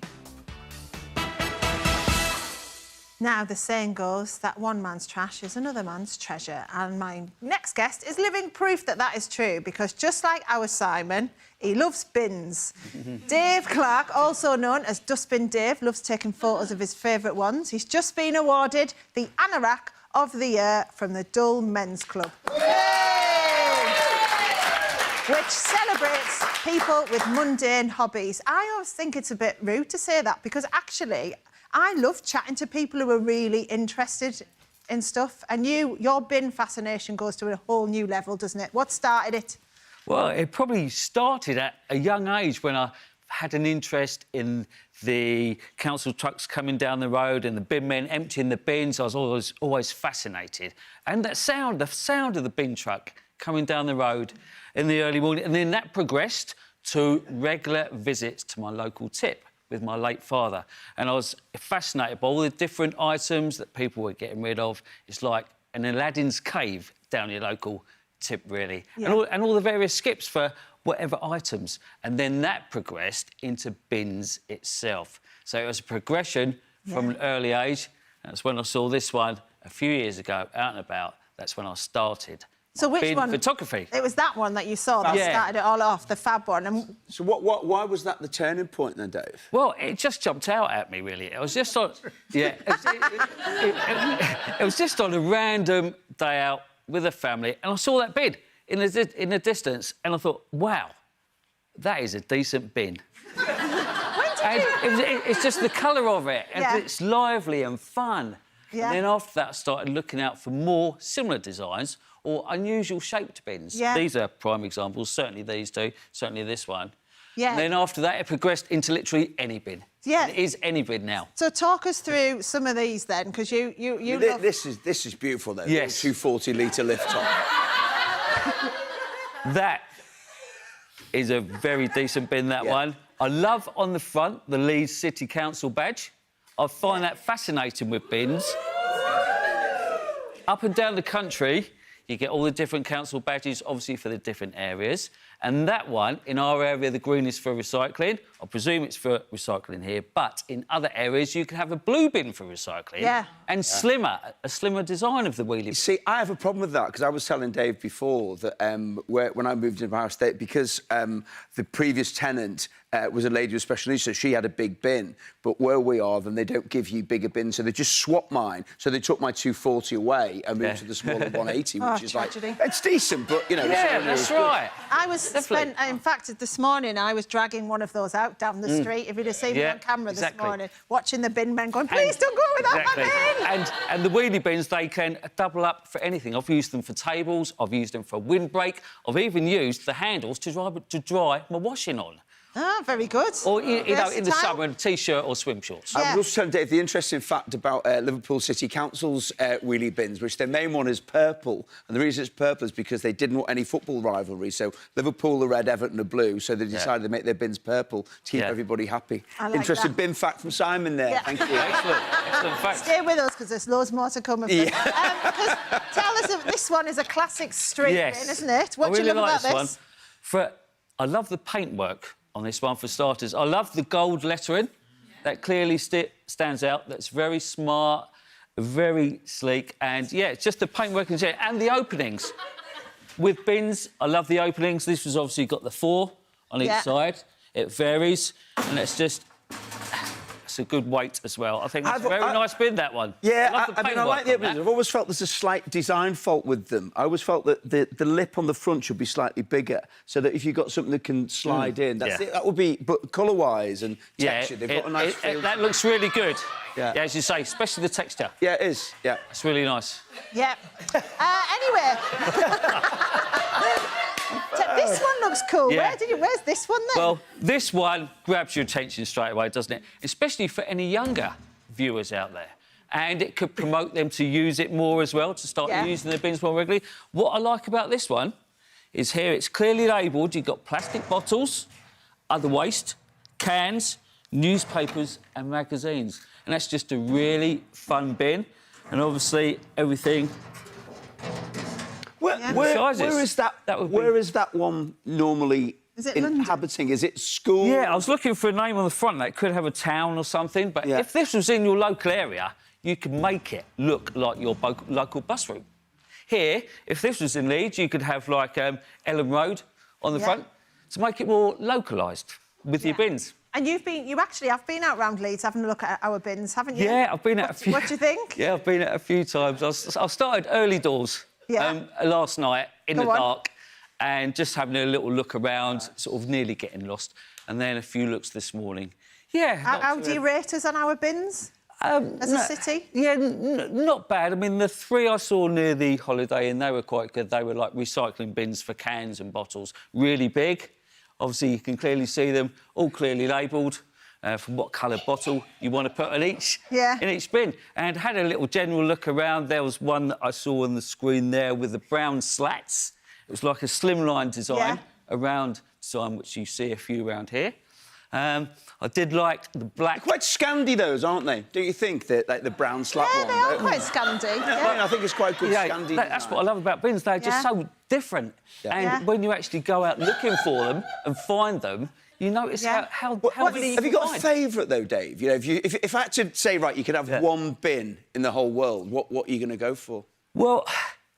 Now, the saying goes that one man's trash is another man's treasure. And my next guest is living proof that that is true, because just like our Simon, he loves bins. Dave Clark, also known as Dustbin Dave, loves taking photos of his favourite ones. He's just been awarded the Anorak of the Year from the Dull Men's Club. Which celebrates people with mundane hobbies. I always think it's a bit rude to say that, because actually I love chatting to people who are really interested in stuff. And your bin fascination goes to a whole new level, doesn't it? What started it? Well, it probably started at a young age when I had an interest in the council trucks coming down the road and the bin men emptying the bins. I was always fascinated. And the sound of the bin truck coming down the road in the early morning. And then that progressed to regular visits to my local tip with my late father. And I was fascinated by all the different items that people were getting rid of. It's like an Aladdin's cave down your local tip, really. Yeah. And all the various skips for whatever items. And then that progressed into bins itself. So it was a progression from an early age. That's when I saw this one a few years ago, out and about. That's when I started. So which bin one? photography. It was that one that you saw that started it all off, the fab one. And So why was that the turning point then, Dave? Well, it just jumped out at me, really. It was just on... Yeah. It was just on a random day out with a family, and I saw that bin in the distance, and I thought, wow, that is a decent bin. It's just the colour of it, and it's lively and fun. Yeah. And then after that, I started looking out for more similar designs or unusual shaped bins. Yeah. These are prime examples, certainly these two, certainly this one. Yeah. And then after that, it progressed into literally any bin. Yeah. It is any bin now. So talk us through some of these then, because you love... This is beautiful, though. Yes. 240-litre lift top. That is a very decent bin, that one. I love on the front the Leeds City Council badge. I find that fascinating with bins. Up and down the country, you get all the different council badges, obviously, for the different areas. And that one, in our area, the green is for recycling. I presume it's for recycling here. But in other areas, you can have a blue bin for recycling. Yeah. And a slimmer design of the wheelie bin. See, I have a problem with that, because I was telling Dave before that when I moved into my house, because the previous tenant was a lady with special needs, so she had a big bin. But where we are, then they don't give you bigger bins, so they just swapped mine. So they took my 240 away and moved to the smaller 180, which is tragedy. like... It's decent, but, you know... Yeah, that's right. I was in fact, this morning, I was dragging one of those out down the street. If you'd have seen me on camera this morning, watching the bin men going, please don't go without my bin! And the wheelie bins, they can double up for anything. I've used them for tables, I've used them for a windbreak, I've even used the handles to dry my washing on. Ah, very good. Or, you know, in the Versatile. summer, a T-shirt or swim shorts. I was also telling Dave the interesting fact about Liverpool City Council's wheelie bins, which their main one is purple. And the reason it's purple is because they didn't want any football rivalry. So Liverpool are red, Everton are blue. So they decided to make their bins purple to keep everybody happy. I like Interesting that. bin fact from Simon there. Thank you. Excellent fact. Stay with us, because there's loads more to come. Because tell us, this one is a classic street bin, isn't it? What do you love about this? I love the paintwork on this one, for starters. I love the gold lettering. That clearly stands out. That's very smart, very sleek, and, yeah, it's just the paintwork and the openings. With bins, I love the openings. This has obviously got the 4 on each side. It varies, and it's just... It's a good weight as well. I think it's a very nice bin, that one. Yeah, I like the openings. I've always felt there's a slight design fault with them. I always felt that the lip on the front should be slightly bigger, so that if you've got something that can slide in, that's it. That would be... But colour-wise and texture, they've got a nice feel. That looks really good. Yeah, as you say, especially the texture. Yeah, it is. Yeah. It's really nice. Yeah. Anyway... This one looks cool. Yeah. Where's this one then? Well, this one grabs your attention straight away, doesn't it? Especially for any younger viewers out there. And it could promote them to use it more as well, to start using the bins more regularly. What I like about this one is here it's clearly labelled. You've got plastic bottles, other waste, cans, newspapers and magazines. And that's just a really fun bin. And obviously everything... Where is that one normally inhabiting? Is it school? Yeah, I was looking for a name on the front that could have a town or something, but if this was in your local area, you could make it look like your local bus route. Here, if this was in Leeds, you could have, like, Ellen Road on the front to make it more localised with your bins. And you actually have been out round Leeds having a look at our bins, haven't you? Yeah, I've been at a few... What do you think? Yeah, I've been at a few times. I started early doors last night in the dark and just having a little look around, sort of nearly getting lost, and then a few looks this morning. Yeah. How do you rate us on our bins as a city? Yeah, not bad. I mean, the 3 I saw near the Holiday Inn, they were quite good. They were like recycling bins for cans and bottles, really big. Obviously, you can clearly see them, all clearly labelled. From what colour bottle you want to put in each bin. And had a little general look around. There was one that I saw on the screen there with the brown slats. It was like a slimline design around design, which you see a few around here. I did like the black. They're quite Scandi, those, aren't they? Do you think that, like the brown slat one? Yeah, they are quite Scandi. I think it's quite good Scandi. That's what I love about bins. They're just so different. And when you actually go out looking for them and find them, you notice how many have you got a favourite, though, Dave? You know, if I had to say, right, you could have one bin in the whole world, what are you going to go for? Well,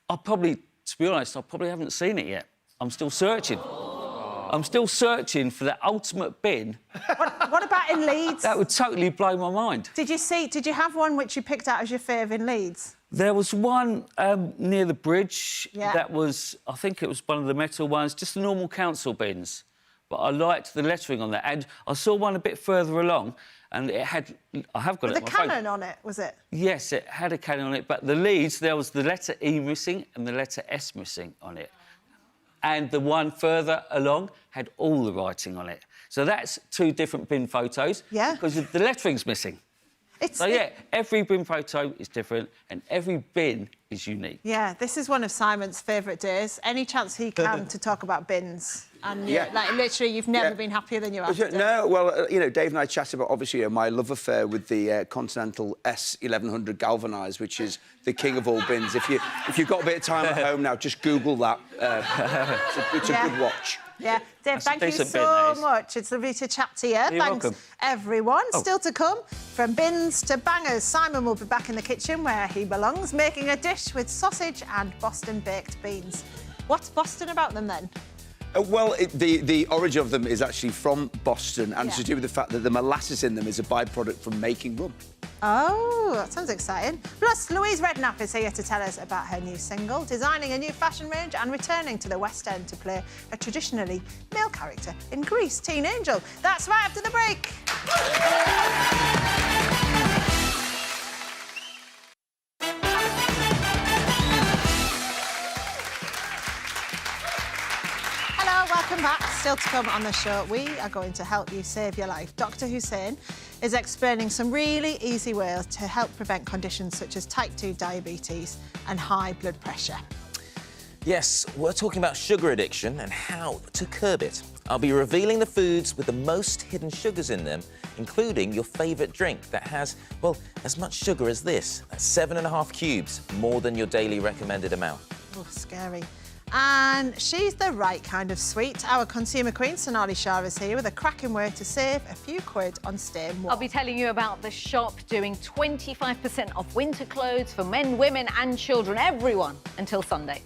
to be honest, I probably haven't seen it yet. I'm still searching. I'm still searching for the ultimate bin. What about in Leeds? That would totally blow my mind. Did you have one which you picked out as your favourite in Leeds? There was one near the bridge that was, I think it was one of the metal ones, just the normal council bins. But I liked the lettering on that. And I saw one a bit further along, and it had... I have got With it on the my phone. cannon on it, was it? Yes, it had a cannon on it, but the Leeds, there was the letter E missing and the letter S missing on it. And the one further along had all the writing on it. So that's two different bin photos. Yeah. Because the lettering's missing. Every bin photo is different and every bin is unique. Yeah, this is one of Simon's favourite days. Any chance he can to talk about bins. And, like, literally, you've never been happier than you are today. No, well, you know, Dave and I chatted about, obviously, my love affair with the Continental S1100 galvanised, which is the king of all bins. If you've got a bit of time at home now, just Google that. It's a good watch. Yeah, Dave, thank you so much. It's lovely to chat to you. You're Thanks, welcome. everyone. Still to come, from bins to bangers, Simon will be back in the kitchen where he belongs, making a dish with sausage and Boston baked beans. What's Boston about them, then? Well, the origin of them is actually from Boston, and it's to do with the fact that the molasses in them is a byproduct from making rum. Oh, that sounds exciting. Plus, Louise Redknapp is here to tell us about her new single, designing a new fashion range and returning to the West End to play a traditionally male character in Grease, Teen Angel. That's right after the break. Welcome back. Still to come on the show, we are going to help you save your life. Dr. Hussein is explaining some really easy ways to help prevent conditions such as type 2 diabetes and high blood pressure. Yes, we're talking about sugar addiction and how to curb it. I'll be revealing the foods with the most hidden sugars in them, including your favourite drink that has, well, as much sugar as this. That's 7.5 cubes, more than your daily recommended amount. Oh, scary. And she's the right kind of sweet. Our consumer queen, Sonali Shah, is here with a cracking way to save a few quid on staying warm. I'll be telling you about the shop doing 25% off winter clothes for men, women and children, everyone, until Sunday.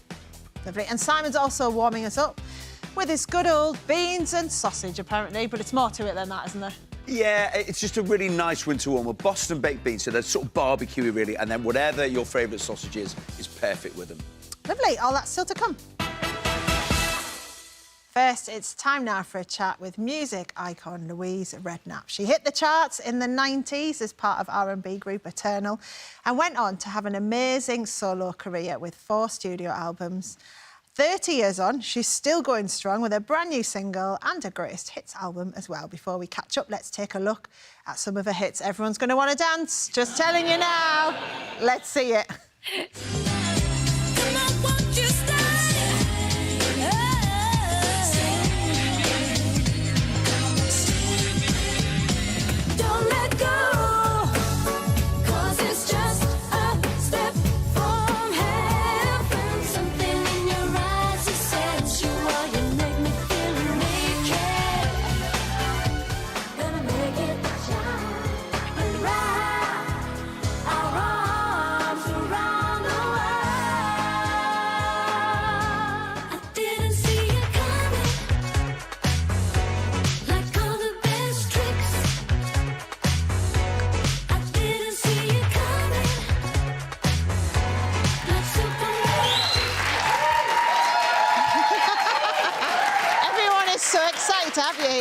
Lovely. And Simon's also warming us up with his good old beans and sausage, apparently, but it's more to it than that, isn't there? Yeah, it's just a really nice winter warmer. Boston baked beans, so they're sort of barbecuey, really, and then whatever your favourite sausage is perfect with them. Lovely. All that's still to come. First, it's time now for a chat with music icon Louise Redknapp. She hit the charts in the 90s as part of R&B group Eternal and went on to have an amazing solo career with 4 studio albums. 30 years on, she's still going strong with a brand new single and a greatest hits album as well. Before we catch up, let's take a look at some of her hits. Everyone's going to want to dance. Just telling you now. Let's see it.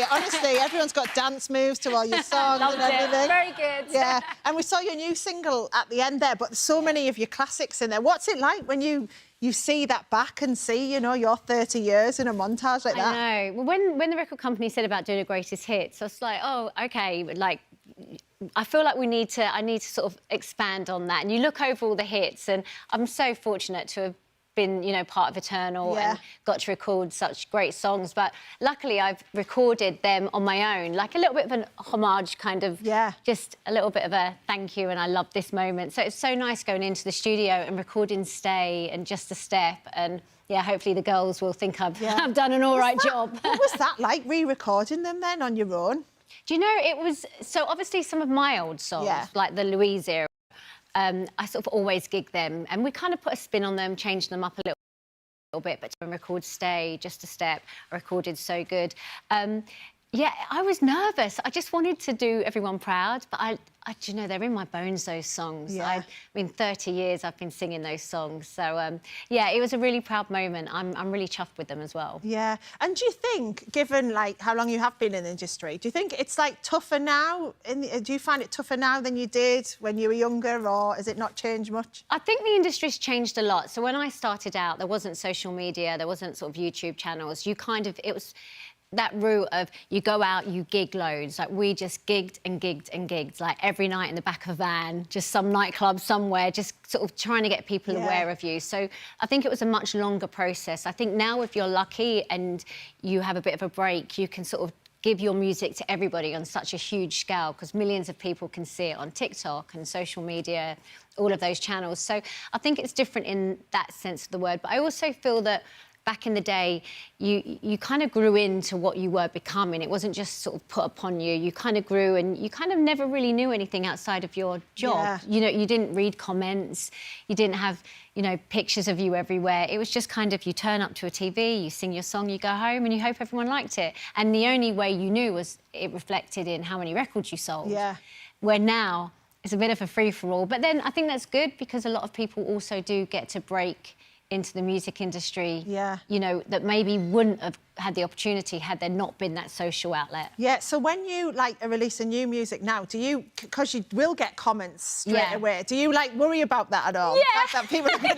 Honestly, everyone's got dance moves to all your songs and everything. Very good. Yeah, and we saw your new single at the end there, but there's so many of your classics in there. What's it like when you you see that back and see, you know, your 30 years in a montage like that. I know. Well, when the record company said about doing a greatest hits, I was like, oh, OK, like, I feel like I need to sort of expand on that. And you look over all the hits, and I'm so fortunate to have been, you know, part of Eternal and got to record such great songs. But luckily, I've recorded them on my own, like a little bit of an homage, kind of, just a little bit of a thank you, and I love this moment. So it's so nice going into the studio and recording Stay and Just a Step, and yeah, hopefully the girls will think I've done an all right job. What was that like, re-recording them then on your own? Do you know, it was... So obviously some of my old songs, like the Louise era, I sort of always gig them, and we kind of put a spin on them, changed them up a little bit, but to record Stay, Just a Step, I recorded So Good. Yeah, I was nervous. I just wanted to do everyone proud, but I you know, they're in my bones, those songs. Yeah. I mean, 30 years I've been singing those songs. So, yeah, it was a really proud moment. I'm really chuffed with them as well. Yeah. And do you think, given, like, how long you have been in the industry, do you think it's, like, tougher now? Do you find it tougher now than you did when you were younger, or has it not changed much? I think the industry's changed a lot. So when I started out, there wasn't social media, there wasn't sort of YouTube channels. You kind of... It was... that route of you go out, you gig loads. Like, we just gigged and gigged and gigged, like every night in the back of a van, just some nightclub somewhere, just sort of trying to get people aware of you. So I think it was a much longer process. I think now if you're lucky and you have a bit of a break, you can sort of give your music to everybody on such a huge scale, because millions of people can see it on TikTok and social media, all of those channels. So I think it's different in that sense of the word. But I also feel that back in the day, you kind of grew into what you were becoming. It wasn't just sort of put upon you. You kind of grew, and you kind of never really knew anything outside of your job. Yeah. You know, you didn't read comments. You didn't have, you know, pictures of you everywhere. It was just kind of, you turn up to a TV, you sing your song, you go home, and you hope everyone liked it. And the only way you knew was it reflected in how many records you sold. Yeah. Where now, it's a bit of a free-for-all. But then I think that's good, because a lot of people also do get to break into the music industry, you know, that maybe wouldn't have had the opportunity had there not been that social outlet. Yeah, so when you, like, are releasing new music now, do you, because you will get comments straight away, do you, like, worry about that at all? Yeah. Like, that people are gonna...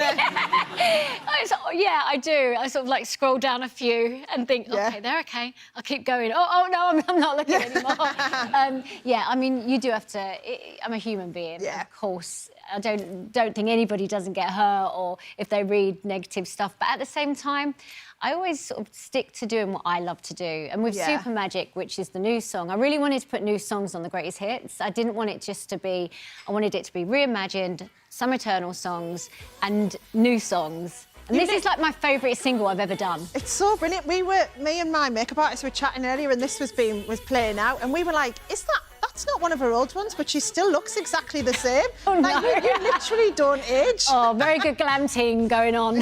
Yeah, I do. I sort of, like, scroll down a few and think, OK, they're OK, I'll keep going. Oh no, I'm not looking anymore. Yeah, I mean, you do have to... I'm a human being, of course. I don't think anybody doesn't get hurt or if they read negative stuff. But at the same time, I always sort of stick to doing what I love to do. And with Super Magic, which is the new song, I really wanted to put new songs on the greatest hits. I didn't want it just to be... I wanted it to be reimagined, some Eternal songs and new songs. And this is, like, my favourite single I've ever done. It's so brilliant. Me and my makeup artist were chatting earlier, and this was playing out, and we were like, that's not one of her old ones, but she still looks exactly the same. Like, you literally don't age. Oh, very good glam team going on.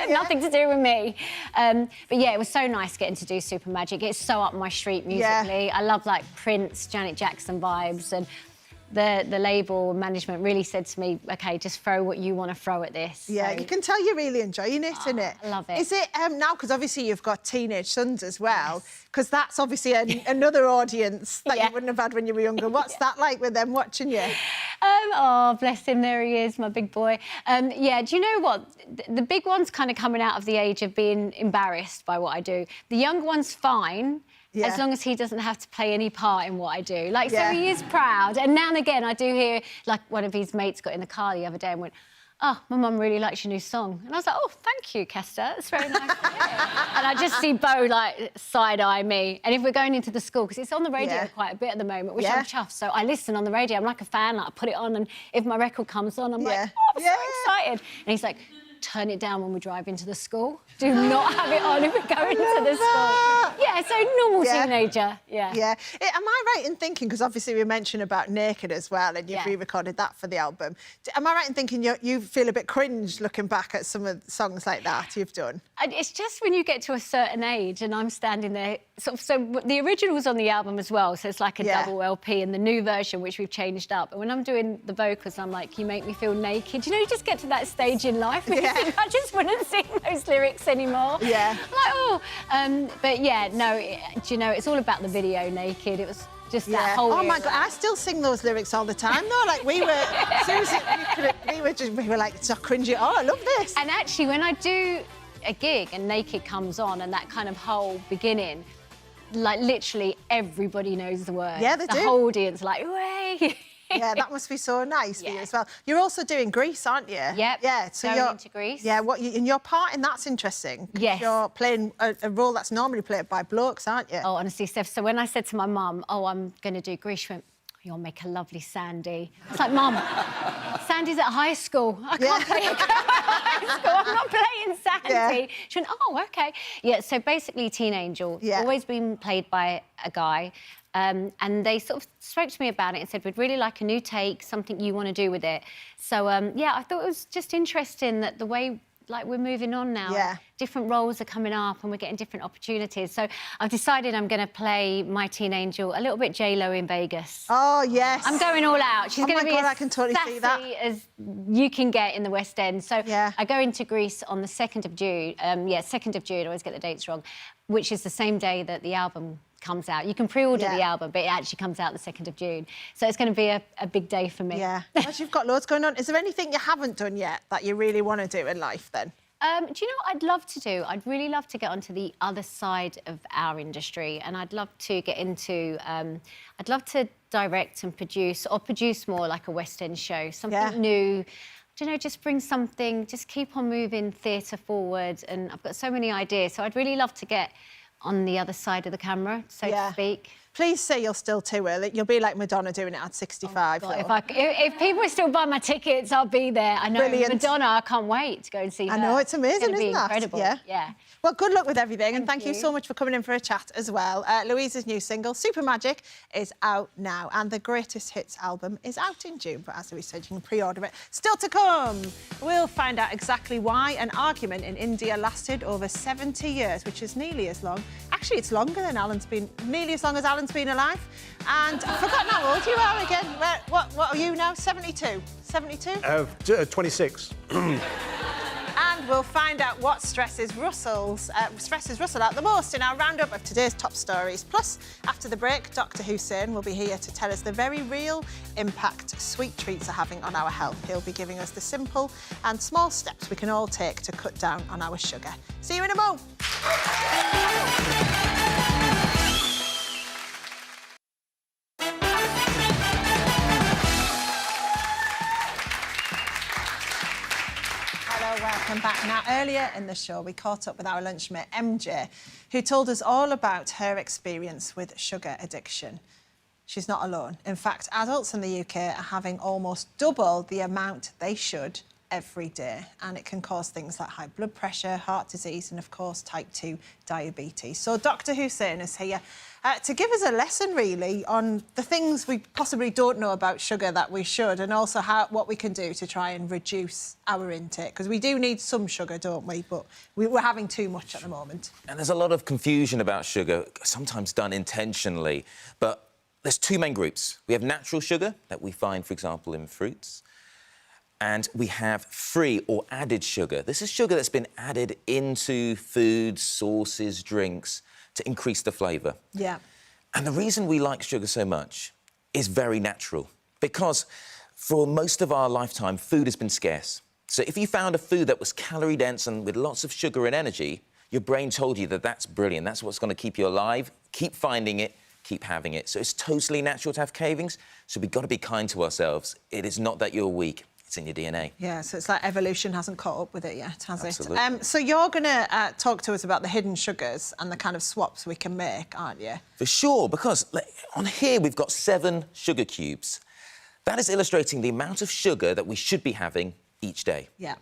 Nothing to do with me. But yeah, it was so nice getting to do Super Magic. It's so up my street musically. I love, like, Prince, Janet Jackson vibes, and the label management really said to me, OK, just throw what you want to throw at this. Yeah, so... you can tell you're really enjoying it, innit? I love it. Is it now, because obviously you've got teenage sons as well, because that's obviously another audience that you wouldn't have had when you were younger. What's that like with them watching you? Oh, bless him, there he is, my big boy. Yeah, do you know what? The big one's kind of coming out of the age of being embarrassed by what I do. The young one's fine, as long as he doesn't have to play any part in what I do. Like, so he is proud. And now and again, I do hear, like, one of his mates got in the car the other day and went, oh, my mum really likes your new song. And I was like, oh, thank you, Kester. That's very nice to hear. And I just see Bo, like, side-eye me. And if we're going into the school, because it's on the radio quite a bit at the moment, which I'm chuffed. So I listen on the radio. I'm like a fan. Like, I put it on, and if my record comes on, I'm like, oh, I'm so excited. And he's like, turn it down when we drive into the school. Do not have it on if we go into the school. Yeah, so normal teenager, Am I right in thinking, because obviously we mentioned about Naked as well, and you've re-recorded that for the album. Am I right in thinking you feel a bit cringe looking back at some of the songs like that you've done? It's just when you get to a certain age and I'm standing there, so the original's on the album as well, so it's like a double LP, and the new version, which we've changed up. And when I'm doing the vocals, I'm like, you make me feel naked. You know, you just get to that stage in life where you think, I just wouldn't sing those lyrics anymore. Like, oh. But yeah, no, do you know, it's all about the video naked. It was just that whole Oh my era. God, I still sing those lyrics all the time. No, like we were, Susan, we were like, it's not cringy. Oh, I love this. And actually, when I do a gig and Naked comes on and that kind of whole beginning, like literally everybody knows the words. Yeah, they do. The whole audience like, way. Yeah, that must be so nice for you as well. You're also doing Grease, aren't you? Yep. Yeah, so going you're into Grease. Yeah, and your part in that's interesting. 'Cause Yes. You're playing a role that's normally played by blokes, aren't you? Oh, honestly, Steph, so when I said to my mum, oh, I'm going to do Grease, she went, you'll make a lovely Sandy. It's like, Mum, Sandy's at high school. I can't play a girl at high school. I'm not playing Sandy. Yeah. She went, oh, OK. Yeah, so basically Teen Angel, always been played by a guy. And they sort of spoke to me about it and said, we'd really like a new take, something you want to do with it. So, yeah, I thought it was just interesting that the way, like, we're moving on now. Yeah. Different roles are coming up and we're getting different opportunities. So I've decided I'm going to play my Teen Angel a little bit J-Lo in Vegas. Oh, yes. I'm going all out. She's going to be God, as I can totally see that. sassy as you can get in the West End. So I go into Greece on the 2nd of June. 2nd of June, I always get the dates wrong, which is the same day that the album comes out. You can pre-order the album, but it actually comes out the 2nd of June. So it's going to be a big day for me. Yeah. As you've got loads going on, is there anything you haven't done yet that you really want to do in life then? Do you know what I'd love to do? I'd really love to get onto the other side of our industry, and I'd love to get into... I'd love to direct and produce, or produce more like a West End show, something new. Do you know, just bring something, just keep on moving theatre forward, and I've got so many ideas, so I'd really love to get on the other side of the camera, so to speak. Please say you're still too early. You'll be like Madonna doing it at 65. Oh, if people still buy my tickets, I'll be there. I know. Brilliant. Madonna, I can't wait to go and see her. I know, it's amazing, It's going to be isn't it? incredible. Yeah. Well, good luck with everything, and thank you so much for coming in for a chat as well. Louisa's new single, Super Magic, is out now, and the Greatest Hits album is out in June. But as Louise said, you can pre-order it. Still to come, we'll find out exactly why an argument in India lasted over 70 years, which is nearly as long. Actually, it's longer than nearly as long as Alan's been alive. And I've forgotten how old you are again. What are you now? 72? 72? 26. And we'll find out what stresses Russell out the most in our roundup of today's top stories. Plus, after the break, Dr. Hussein will be here to tell us the very real impact sweet treats are having on our health. He'll be giving us the simple and small steps we can all take to cut down on our sugar. See you in a mo. Welcome back. Now, earlier in the show, we caught up with our lunchmate, MJ, who told us all about her experience with sugar addiction. She's not alone. In fact, adults in the UK are having almost double the amount they should every day, and it can cause things like high blood pressure, heart disease, and, of course, type 2 diabetes. So Dr. Hussein is here to give us a lesson, really, on the things we possibly don't know about sugar that we should, and also what we can do to try and reduce our intake, because we do need some sugar, don't we? But we're having too much at the moment. And there's a lot of confusion about sugar, sometimes done intentionally, but there's two main groups. We have natural sugar that we find, for example, in fruits, and we have free or added sugar. This is sugar that's been added into foods, sauces, drinks to increase the flavour. Yeah. And the reason we like sugar so much is very natural, because for most of our lifetime, food has been scarce. So if you found a food that was calorie-dense and with lots of sugar and energy, your brain told you that that's brilliant, that's what's going to keep you alive. Keep finding it, keep having it. So it's totally natural to have cravings, so we've got to be kind to ourselves. It is not that you're weak. It's in your DNA. Yeah, so it's like evolution hasn't caught up with it yet, has Absolutely. it? So you're going to talk to us about the hidden sugars and the kind of swaps we can make, aren't you? For sure, because on here we've got 7 sugar cubes. That is illustrating the amount of sugar that we should be having each day. Yeah.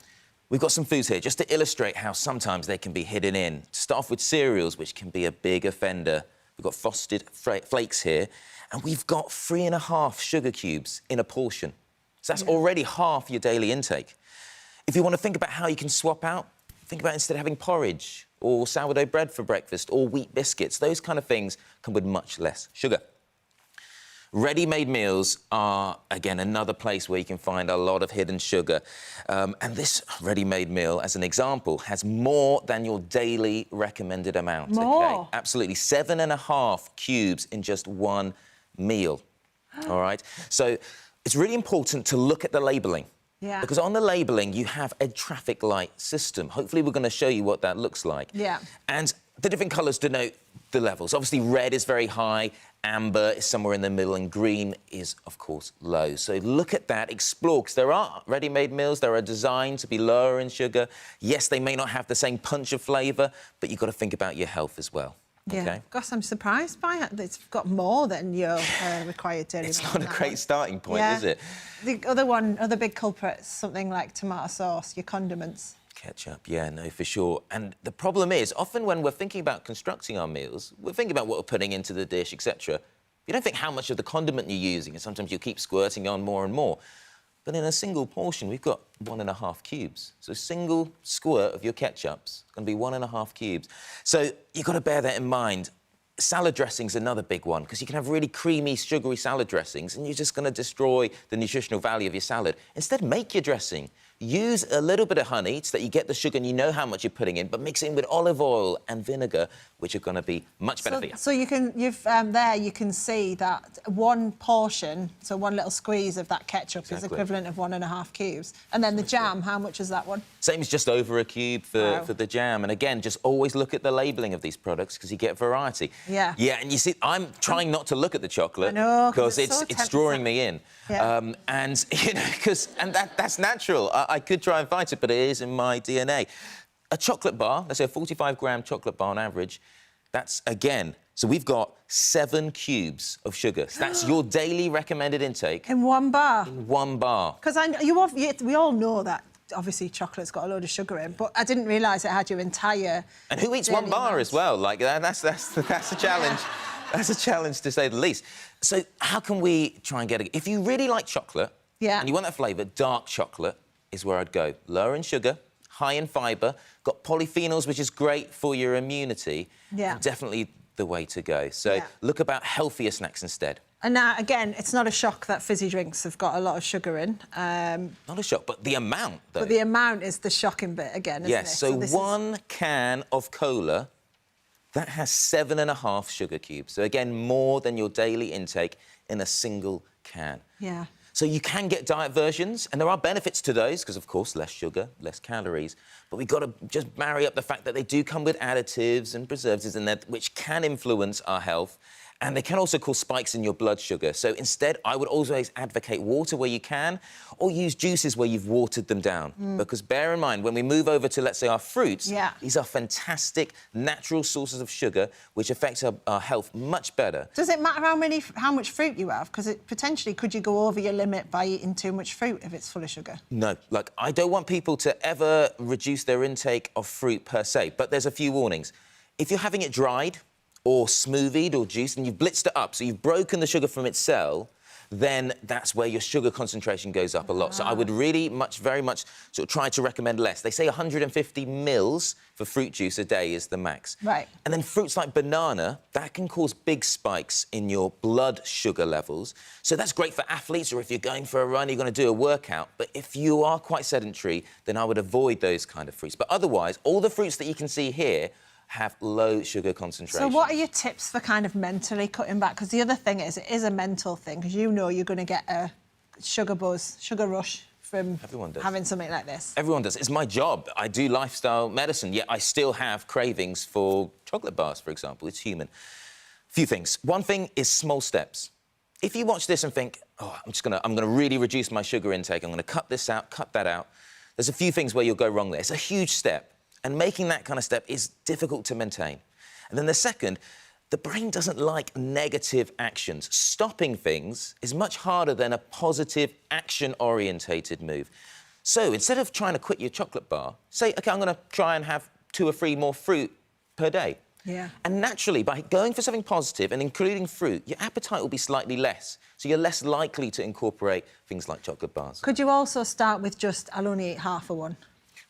We've got some foods here just to illustrate how sometimes they can be hidden in. To start off with cereals, which can be a big offender. We've got frosted flakes here, and we've got 3.5 sugar cubes in a portion. So that's already half your daily intake. If you want to think about how you can swap out, think about instead of having porridge or sourdough bread for breakfast or wheat biscuits, those kind of things come with much less sugar. Ready-made meals are, again, another place where you can find a lot of hidden sugar. And this ready-made meal, as an example, has more than your daily recommended amount. More? Okay? Absolutely. 7.5 cubes in just one meal. All right? So it's really important to look at the labelling. Yeah. Because on the labelling, you have a traffic light system. Hopefully, we're going to show you what that looks like. Yeah. And the different colours denote the levels. Obviously, red is very high, amber is somewhere in the middle, and green is, of course, low. So look at that, explore, because there are ready-made meals that are designed to be lower in sugar. Yes, they may not have the same punch of flavour, but you've got to think about your health as well. Yeah. Okay? Gosh, I'm surprised by it. It's got more than your required daily. It's not a great starting point, is it? The other big culprit, something like tomato sauce, your condiments. Ketchup, yeah, no, for sure. And the problem is, often when we're thinking about constructing our meals, we're thinking about what we're putting into the dish, etc. You don't think how much of the condiment you're using, and sometimes you keep squirting on more and more. But in a single portion, we've got 1.5 cubes. So a single squirt of your ketchup's going to be 1.5 cubes. So you've got to bear that in mind. Salad dressing's another big one, because you can have really creamy, sugary salad dressings, and you're just going to destroy the nutritional value of your salad. Instead, make your dressing. Use a little bit of honey so that you get the sugar and you know how much you're putting in, but mix it in with olive oil and vinegar, which are going to be much better for you. So you can see that one portion, so one little squeeze of that ketchup is equivalent of 1.5 cubes. And then the jam, how much is that one? Same as just over a cube for the jam. And again, just always look at the labelling of these products because you get variety. Yeah. Yeah, and you see, I'm trying not to look at the chocolate because it's drawing me in. Yeah. And, you know, that's natural. I could try and fight it, but it is in my DNA. A chocolate bar, let's say a 45-gram chocolate bar on average, that's, again, so we've got 7 cubes of sugar. So that's your daily recommended intake. In one bar? In one bar. Because we all know that, obviously, chocolate's got a load of sugar in, but I didn't realise it had your entire... And who eats one bar as well? Like, that's a challenge. That's a challenge, to say the least. So how can we try and get it? If you really like chocolate and you want that flavour, dark chocolate is where I'd go. Lower in sugar, high in fibre, got polyphenols, which is great for your immunity. Yeah. Definitely the way to go. So look about healthier snacks instead. And now, again, it's not a shock that fizzy drinks have got a lot of sugar in. Not a shock, but the amount, though. But the amount is the shocking bit, again, isn't it? Yes, so one can of cola, that has 7.5 sugar cubes. So, again, more than your daily intake in a single can. Yeah. So you can get diet versions, and there are benefits to those, because, of course, less sugar, less calories. But we've got to just marry up the fact that they do come with additives and preservatives in there, which can influence our health. And they can also cause spikes in your blood sugar. So instead, I would always advocate water where you can, or use juices where you've watered them down. Because bear in mind, when we move over to, let's say, our fruits, these are fantastic natural sources of sugar, which affect our health much better. Does it matter how much fruit you have? Because potentially, could you go over your limit by eating too much fruit if it's full of sugar? No. Like, I don't want people to ever reduce their intake of fruit per se, but there's a few warnings. If you're having it dried, or smoothied or juiced, and you've blitzed it up, so you've broken the sugar from its cell, then that's where your sugar concentration goes up a lot. So I would really very much sort of try to recommend less. They say 150 mils for fruit juice a day is the max. Right. And then fruits like banana, that can cause big spikes in your blood sugar levels. So that's great for athletes, or if you're going for a run, you're going to do a workout. But if you are quite sedentary, then I would avoid those kind of fruits. But otherwise, all the fruits that you can see here have low sugar concentration. So what are your tips for kind of mentally cutting back? Because the other thing is, it is a mental thing, because you know you're going to get a sugar buzz, sugar rush from having something like this. Everyone does. It's my job. I do lifestyle medicine, yet I still have cravings for chocolate bars, for example. It's human. Few things. One thing is small steps. If you watch this and think, oh, I'm gonna really reduce my sugar intake, I'm gonna cut this out, cut that out, there's a few things where you'll go wrong there. It's a huge step. And making that kind of step is difficult to maintain. And then the second, the brain doesn't like negative actions. Stopping things is much harder than a positive, action-orientated move. So instead of trying to quit your chocolate bar, say, OK, I'm going to try and have 2 or 3 more fruit per day. Yeah. And naturally, by going for something positive and including fruit, your appetite will be slightly less. So you're less likely to incorporate things like chocolate bars. Could you also start with just, I'll only eat half of one?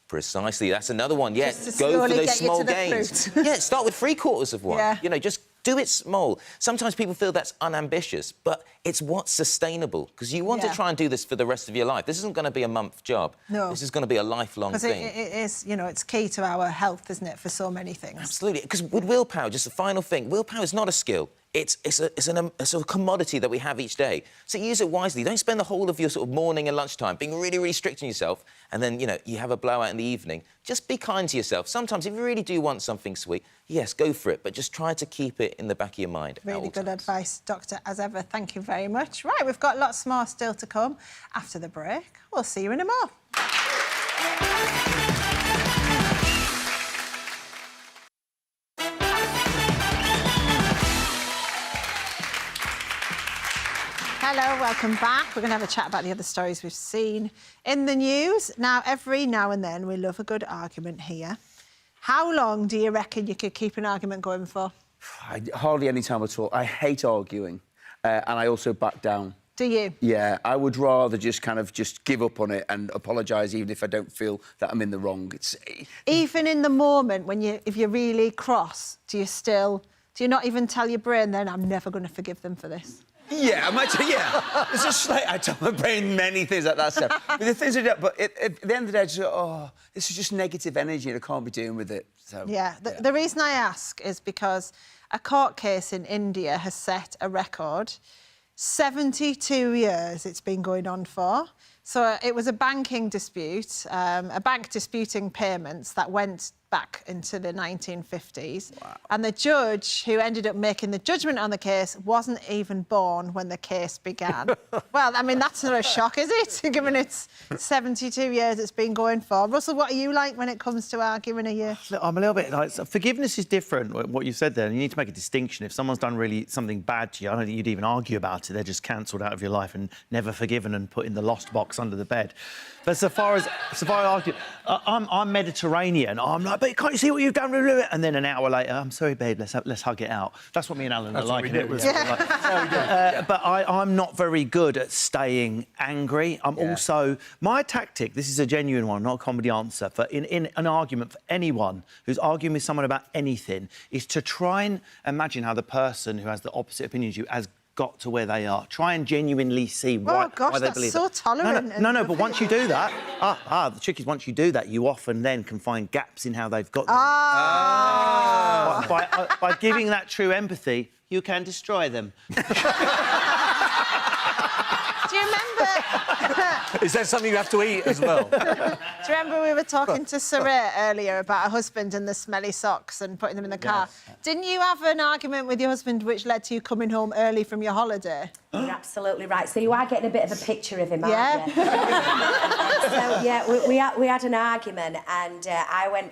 Precisely, that's another one. Yeah, Just to go for slowly those get you small to the gains. fruit. Yeah, start with 3/4 of one. Yeah. You know, just do it small. Sometimes people feel that's unambitious, but it's what's sustainable, because you want to try and do this for the rest of your life. This isn't going to be a month job. No. This is going to be a lifelong thing. Because it is, you know, it's key to our health, isn't it, for so many things. Absolutely, because with willpower, just the final thing, willpower is not a skill. It's a sort of commodity that we have each day. So use it wisely. Don't spend the whole of your sort of morning and lunchtime being really, really strict on yourself, and then, you know, you have a blowout in the evening. Just be kind to yourself. Sometimes, if you really do want something sweet, yes, go for it, but just try to keep it in the back of your mind. Really good advice, Doctor, as ever. Thank you very much. Right, we've got lots more still to come after the break. We'll see you in a moment. Hello, welcome back. We're going to have a chat about the other stories we've seen in the news. Now, every now and then, we love a good argument here. How long do you reckon you could keep an argument going for? Hardly any time at all. I hate arguing, and I also back down. Do you? Yeah, I would rather just kind of just give up on it and apologise, even if I don't feel that I'm in the wrong. Even in the moment, if you're really cross, do you not even tell your brain then, I'm never going to forgive them for this? Yeah, it's just like I tell my brain many things like that stuff. But the things I do, but at the end of the day, I just go, oh, this is just negative energy and I can't be dealing with it. So, yeah, the reason I ask is because a court case in India has set a record. 72 years it's been going on for. So it was a banking dispute, a bank disputing payments that went back into the 1950s. Wow. And the judge who ended up making the judgment on the case wasn't even born when the case began. Well, I mean, that's not a shock, is it? Given it's 72 years it's been going for. Russell, what are you like when it comes to arguing a year? Look, I'm a little bit like... Forgiveness is different, what you said there. You need to make a distinction. If someone's done really something bad to you, I don't think you'd even argue about it. They're just cancelled out of your life and never forgiven and put in the lost box under the bed. But so far as I argue, I'm Mediterranean. I'm like, but can't you see what you've done? And then an hour later, I'm sorry, babe, let's hug it out. That's what me and Alan are like. But I'm not very good at staying angry. I'm also... My tactic, this is a genuine one, not a comedy answer, for in an argument for anyone who's arguing with someone about anything, is to try and imagine how the person who has the opposite opinion as you has got to where they are. Try and genuinely see why they believe so tolerant. No, but once you do that, the trick is once you do that, you often then can find gaps in how they've got there. By giving that true empathy, you can destroy them. Do you remember... Is that something you have to eat as well? Do you remember we were talking to Saray earlier about a husband and the smelly socks and putting them in the car? Yes. Didn't you have an argument with your husband which led to you coming home early from your holiday? You're absolutely right. So you are getting a bit of a picture of him, aren't you? So, yeah, we had an argument and I went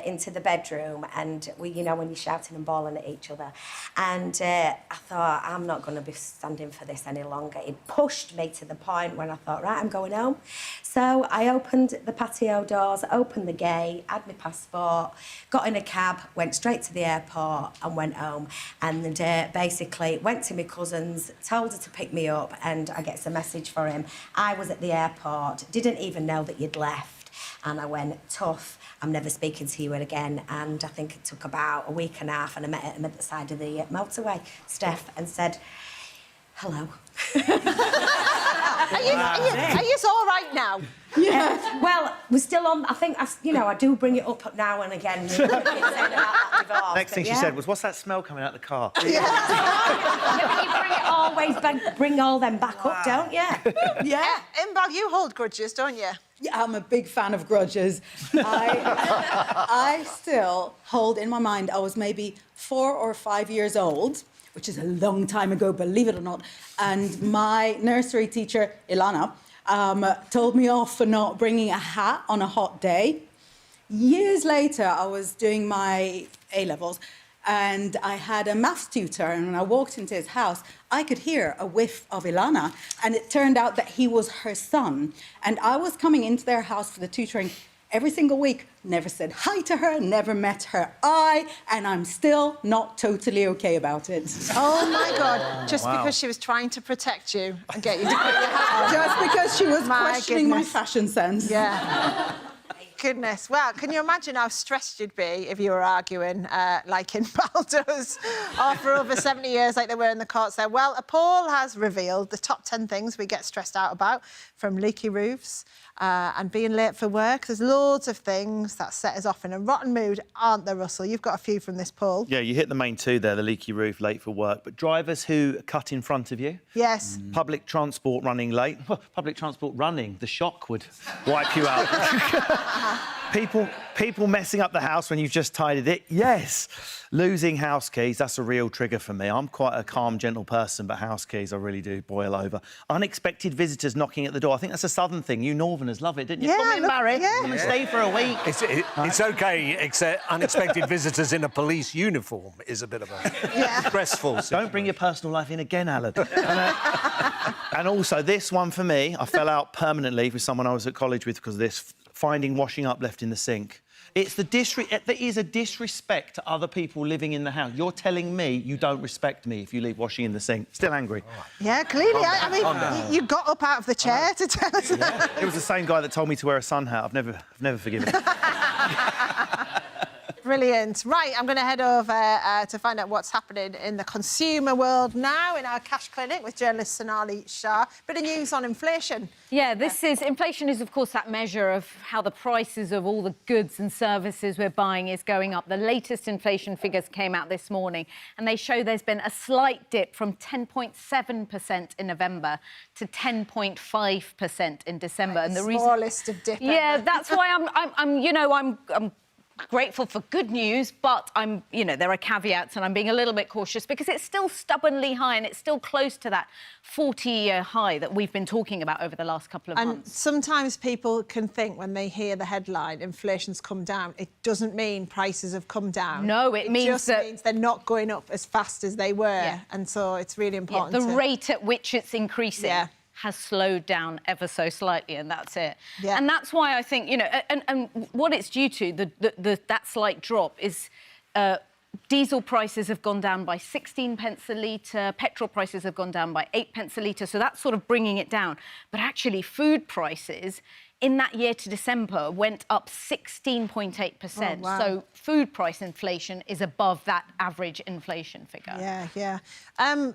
into the bedroom and we, you know, when you're shouting and bawling at each other. And I thought, I'm not going to be standing for this any longer. It pushed me to the point when I thought, right, I'm going home. So I opened the patio doors, opened the gate, had my passport, got in a cab, went straight to the airport and went home. And basically went to my cousin's, told her to pick me up, and I get a message for him. I was at the airport, didn't even know that you'd left. And I went, tough, I'm never speaking to you again. And I think it took about a week and a half, and I met him at the side of the motorway, Steph, and said, hello. Are you all right now? Yeah. Well, we're still on. I think, I do bring it up now and again. Saying about that divorce, Next thing she said was, what's that smell coming out of the car? You bring all them back up, don't you? Yeah. Imbal, you hold grudges, don't you? Yeah, I'm a big fan of grudges. I still hold in my mind, I was maybe 4 or 5 years old, which is a long time ago, believe it or not, and my nursery teacher, Ilana, told me off for not bringing a hat on a hot day. Years later, I was doing my A-levels, and I had a maths tutor, and when I walked into his house, I could hear a whiff of Ilana, and it turned out that he was her son. And I was coming into their house for the tutoring every single week, never said hi to her, never met her eye, and I'm still not totally OK about it. Oh, my God. Just because she was trying to protect you and get you to put your hat on. Just because she was questioning my fashion sense. Yeah. goodness. Well, can you imagine how stressed you'd be if you were arguing like in Baldo's or for over 70 years like they were in the courts there? Well, a poll has revealed the top 10 things we get stressed out about, from leaky roofs and being late for work. There's loads of things that set us off in a rotten mood, aren't there, Russell? You've got a few from this poll. Yeah, you hit the main two there, the leaky roof, late for work. But drivers who cut in front of you? Yes. Public transport running late? Well, public transport running, the shock would wipe you out. People messing up the house when you've just tidied it? Yes. Losing house keys, that's a real trigger for me. I'm quite a calm, gentle person, but house keys I really do boil over. Unexpected visitors knocking at the door. I think that's a southern thing. You northerners love it, didn't you? Yeah, Come in, Barry. yeah. Come and stay for a week. It's OK, except unexpected visitors in a police uniform is a bit of a stressful situation. Don't bring your personal life in again, Alan. And also, this one for me, I fell out permanently with someone I was at college with because of this, finding washing up left in the sink. It's there is a disrespect to other people living in the house. You're telling me you don't respect me if you leave washing in the sink. Still angry. Yeah, clearly. I mean, you got up out of the chair to tell us that. It was the same guy that told me to wear a sun hat. I've never forgiven him. Brilliant. Right, I'm going to head over to find out what's happening in the consumer world now in our cash clinic with journalist Sonali Shah. Bit of news on inflation. Yeah, inflation is, of course, that measure of how the prices of all the goods and services we're buying is going up. The latest inflation figures came out this morning, and they show there's been a slight dip from 10.7% in November to 10.5% in December. And the smallest of dip. Yeah, that's why I'm grateful for good news, but there are caveats, and I'm being a little bit cautious because it's still stubbornly high and it's still close to that 40-year high that we've been talking about over the last couple of months. And sometimes people can think when they hear the headline, inflation's come down, it doesn't mean prices have come down. No, it means they're not going up as fast as they were. Yeah. And so it's really important. The rate at which it's increasing. Yeah. Has slowed down ever so slightly, and that's it. Yeah. And that's why I think, and what it's due to, that slight drop is diesel prices have gone down by 16 pence a litre, petrol prices have gone down by 8 pence a litre, so that's sort of bringing it down. But actually, food prices in that year to December went up 16.8%. Oh, wow. So food price inflation is above that average inflation figure. Yeah.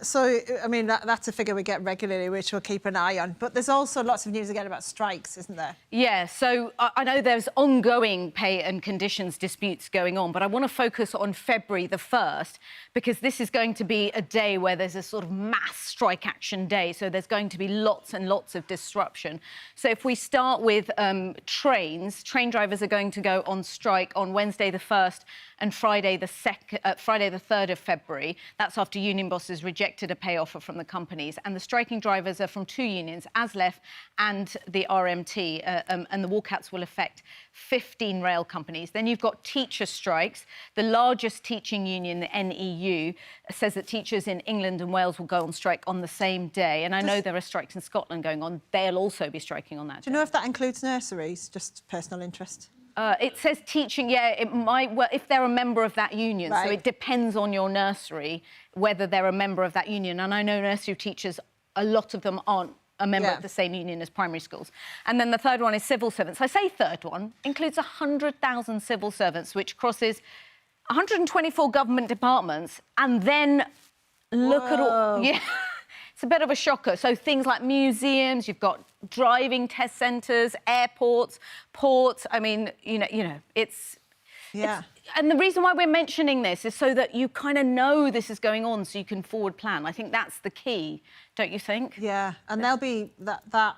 So, I mean, that's a figure we get regularly, which we'll keep an eye on. But there's also lots of news again about strikes, isn't there? Yeah, so I know there's ongoing pay and conditions disputes going on, but I want to focus on February the 1st, because this is going to be a day where there's a sort of mass strike action day. So there's going to be lots and lots of disruption. So if we start with train drivers are going to go on strike on Wednesday the 1st and Friday the 3rd of February. That's after union bosses rejected a pay offer from the companies. And the striking drivers are from two unions, ASLEF and the RMT, and the walkouts will affect 15 rail companies. Then you've got teacher strikes. The largest teaching union, the NEU, says that teachers in England and Wales will go on strike on the same day. And I know there are strikes in Scotland going on. They'll also be striking on that day. Do you know if that includes nurseries? Just personal interest. It says teaching, yeah, it might, well, if they're a member of that union. Right. So it depends on your nursery whether they're a member of that union. And I know nursery teachers, a lot of them aren't a member of the same union as primary schools. And then the third one is civil servants. I say third one, includes 100,000 civil servants, which crosses 124 government departments, and then look at all... Yeah. It's a bit of a shocker. So things like museums, you've got driving test centres, airports, ports. I mean, it's... Yeah. And the reason why we're mentioning this is so that you kind of know this is going on, so you can forward plan. I think that's the key, don't you think? Yeah, and there'll be that...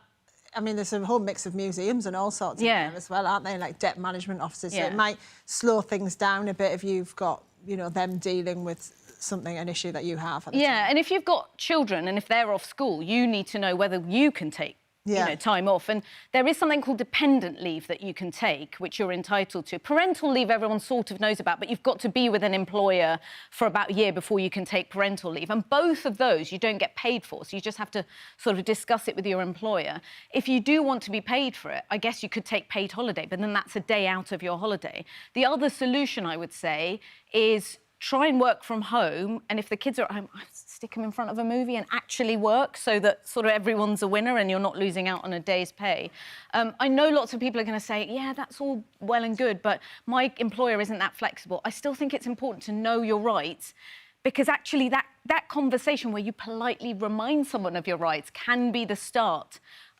I mean, there's a whole mix of museums and all sorts in there as well, aren't they? Like debt management offices. So it might slow things down a bit if you've got, them dealing with an issue that you have. And if you've got children and if they're off school, you need to know whether you can take time off. And there is something called dependent leave that you can take, which you're entitled to. Parental leave, everyone sort of knows about, but you've got to be with an employer for about a year before you can take parental leave. And both of those you don't get paid for, so you just have to sort of discuss it with your employer. If you do want to be paid for it, I guess you could take paid holiday, but then that's a day out of your holiday. The other solution, I would say, is try and work from home, and if the kids are at home, stick them in front of a movie and actually work so that sort of everyone's a winner and you're not losing out on a day's pay. I know lots of people are going to say, yeah, that's all well and good, but my employer isn't that flexible. I still think it's important to know your rights, because actually that conversation where you politely remind someone of your rights can be the start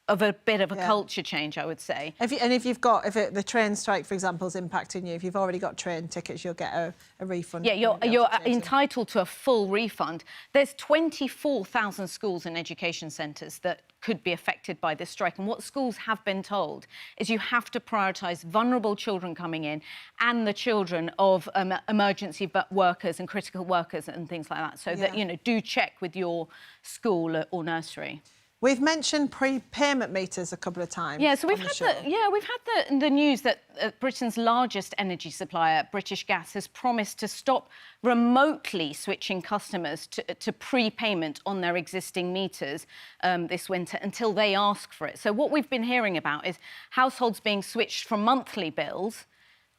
of a bit of a culture change, I would say. If the train strike, for example, is impacting you, if you've already got train tickets, you'll get a refund. Yeah, you're entitled to a full refund. There's 24,000 schools and education centres that could be affected by this strike. And what schools have been told is you have to prioritise vulnerable children coming in and the children of emergency workers and critical workers and things like that. So that, you know, do check with your school or nursery. We've mentioned prepayment meters a couple of times. Yeah, so we've had the news that Britain's largest energy supplier, British Gas, has promised to stop remotely switching customers to prepayment on their existing meters this winter until they ask for it. So what we've been hearing about is households being switched from monthly bills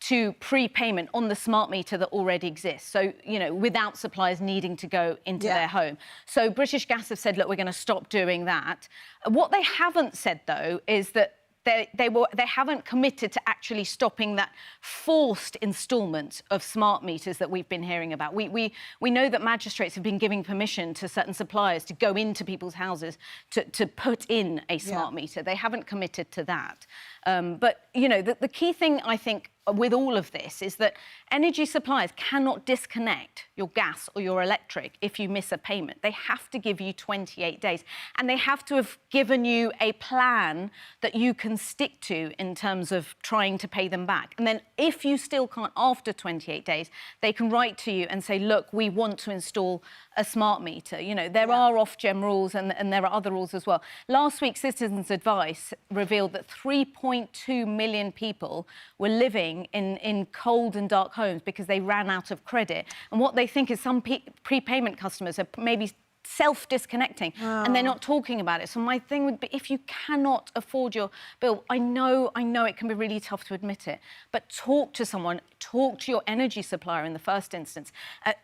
to prepayment on the smart meter that already exists. So, you know, without suppliers needing to go into their home. So British Gas have said, look, we're going to stop doing that. What they haven't said, though, is that they haven't committed to actually stopping that forced instalment of smart meters that we've been hearing about. We know that magistrates have been giving permission to certain suppliers to go into people's houses to put in a smart meter. They haven't committed to that. But, you know, the key thing, I think, with all of this is that energy suppliers cannot disconnect your gas or your electric if you miss a payment. They have to give you 28 days. And they have to have given you a plan that you can stick to in terms of trying to pay them back. And then if you still can't after 28 days, they can write to you and say, look, we want to install a smart meter. You know, there are Ofgem rules and there are other rules as well. Last week, Citizens Advice revealed that 3.2 million people were living in cold and dark homes because they ran out of credit. And what they think is some prepayment customers are maybe self-disconnecting and they're not talking about it. So my thing would be, if you cannot afford your bill, I know it can be really tough to admit it, but talk to someone, talk to your energy supplier in the first instance.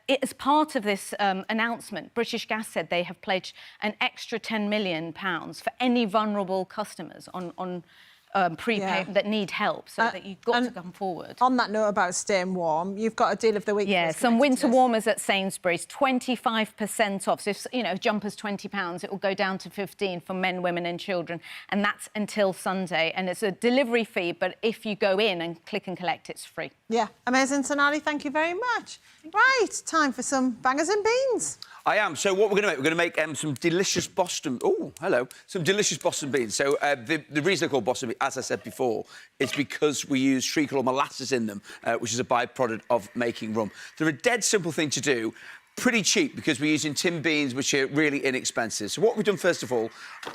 As part of this announcement, British Gas said they have pledged an extra £10 million for any vulnerable customers on prepayment that need help, so that you've got to come forward. On that note about staying warm, you've got a deal of the week. Yeah, some winter warmers at Sainsbury's, 25% off. So if, you know, if jumper's £20, it will go down to 15 for men, women and children, and that's until Sunday. And it's a delivery fee, but if you go in and click and collect, it's free. Yeah, amazing, Sonali, thank you very much. Right, time for some bangers and beans. I am. So what we're going to make some delicious Boston... Oh, hello. Some delicious Boston beans. So the reason they're called Boston beans, as I said before, is because we use treacle or molasses in them, which is a byproduct of making rum. They're a dead simple thing to do. Pretty cheap because we're using tin beans, which are really inexpensive. So what we've done, first of all,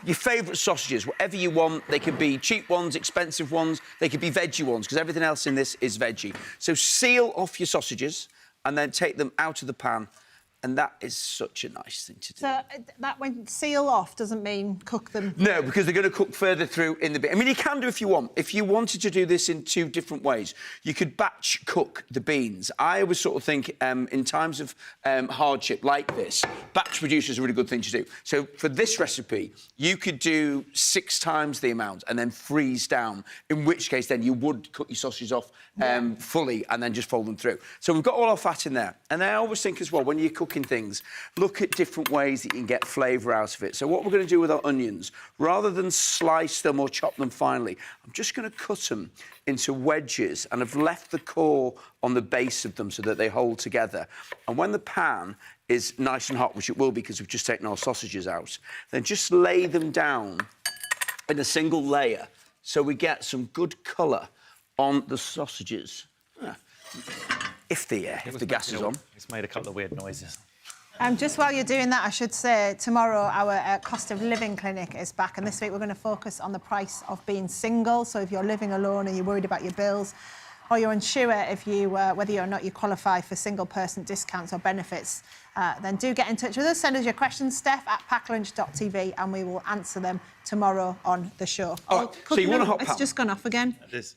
your favourite sausages, whatever you want. They could be cheap ones, expensive ones. They could be veggie ones, because everything else in this is veggie. So seal off your sausages and then take them out of the pan. And that is such a nice thing to do. So that when seal off doesn't mean cook them? No, because they're going to cook further through in the bean. I mean, you can do if you want. If you wanted to do this in two different ways, you could batch cook the beans. I always sort of think in times of hardship like this, batch producer is a really good thing to do. So for this recipe, you could do 6 times the amount and then freeze down, in which case then you would cut your sausages off fully and then just fold them through. So we've got all our fat in there. And I always think as well, when you're cooking things, look at different ways that you can get flavour out of it. So what we're going to do with our onions, rather than slice them or chop them finely, I'm just going to cut them into wedges, and I've left the core on the base of them so that they hold together. And when the pan is nice and hot, which it will be because we've just taken our sausages out, then just lay them down in a single layer so we get some good colour on the sausages. If the gas is on. It's made a couple of weird noises. Just while you're doing that, I should say, tomorrow our cost of living clinic is back, and this week we're going to focus on the price of being single. So if you're living alone and you're worried about your bills, or you're unsure if you whether or not you qualify for single-person discounts or benefits, then do get in touch with us. Send us your questions, steph@packlunch.tv, and we will answer them tomorrow on the show. Oh, so you want a hot pan? It's just gone off again. It is.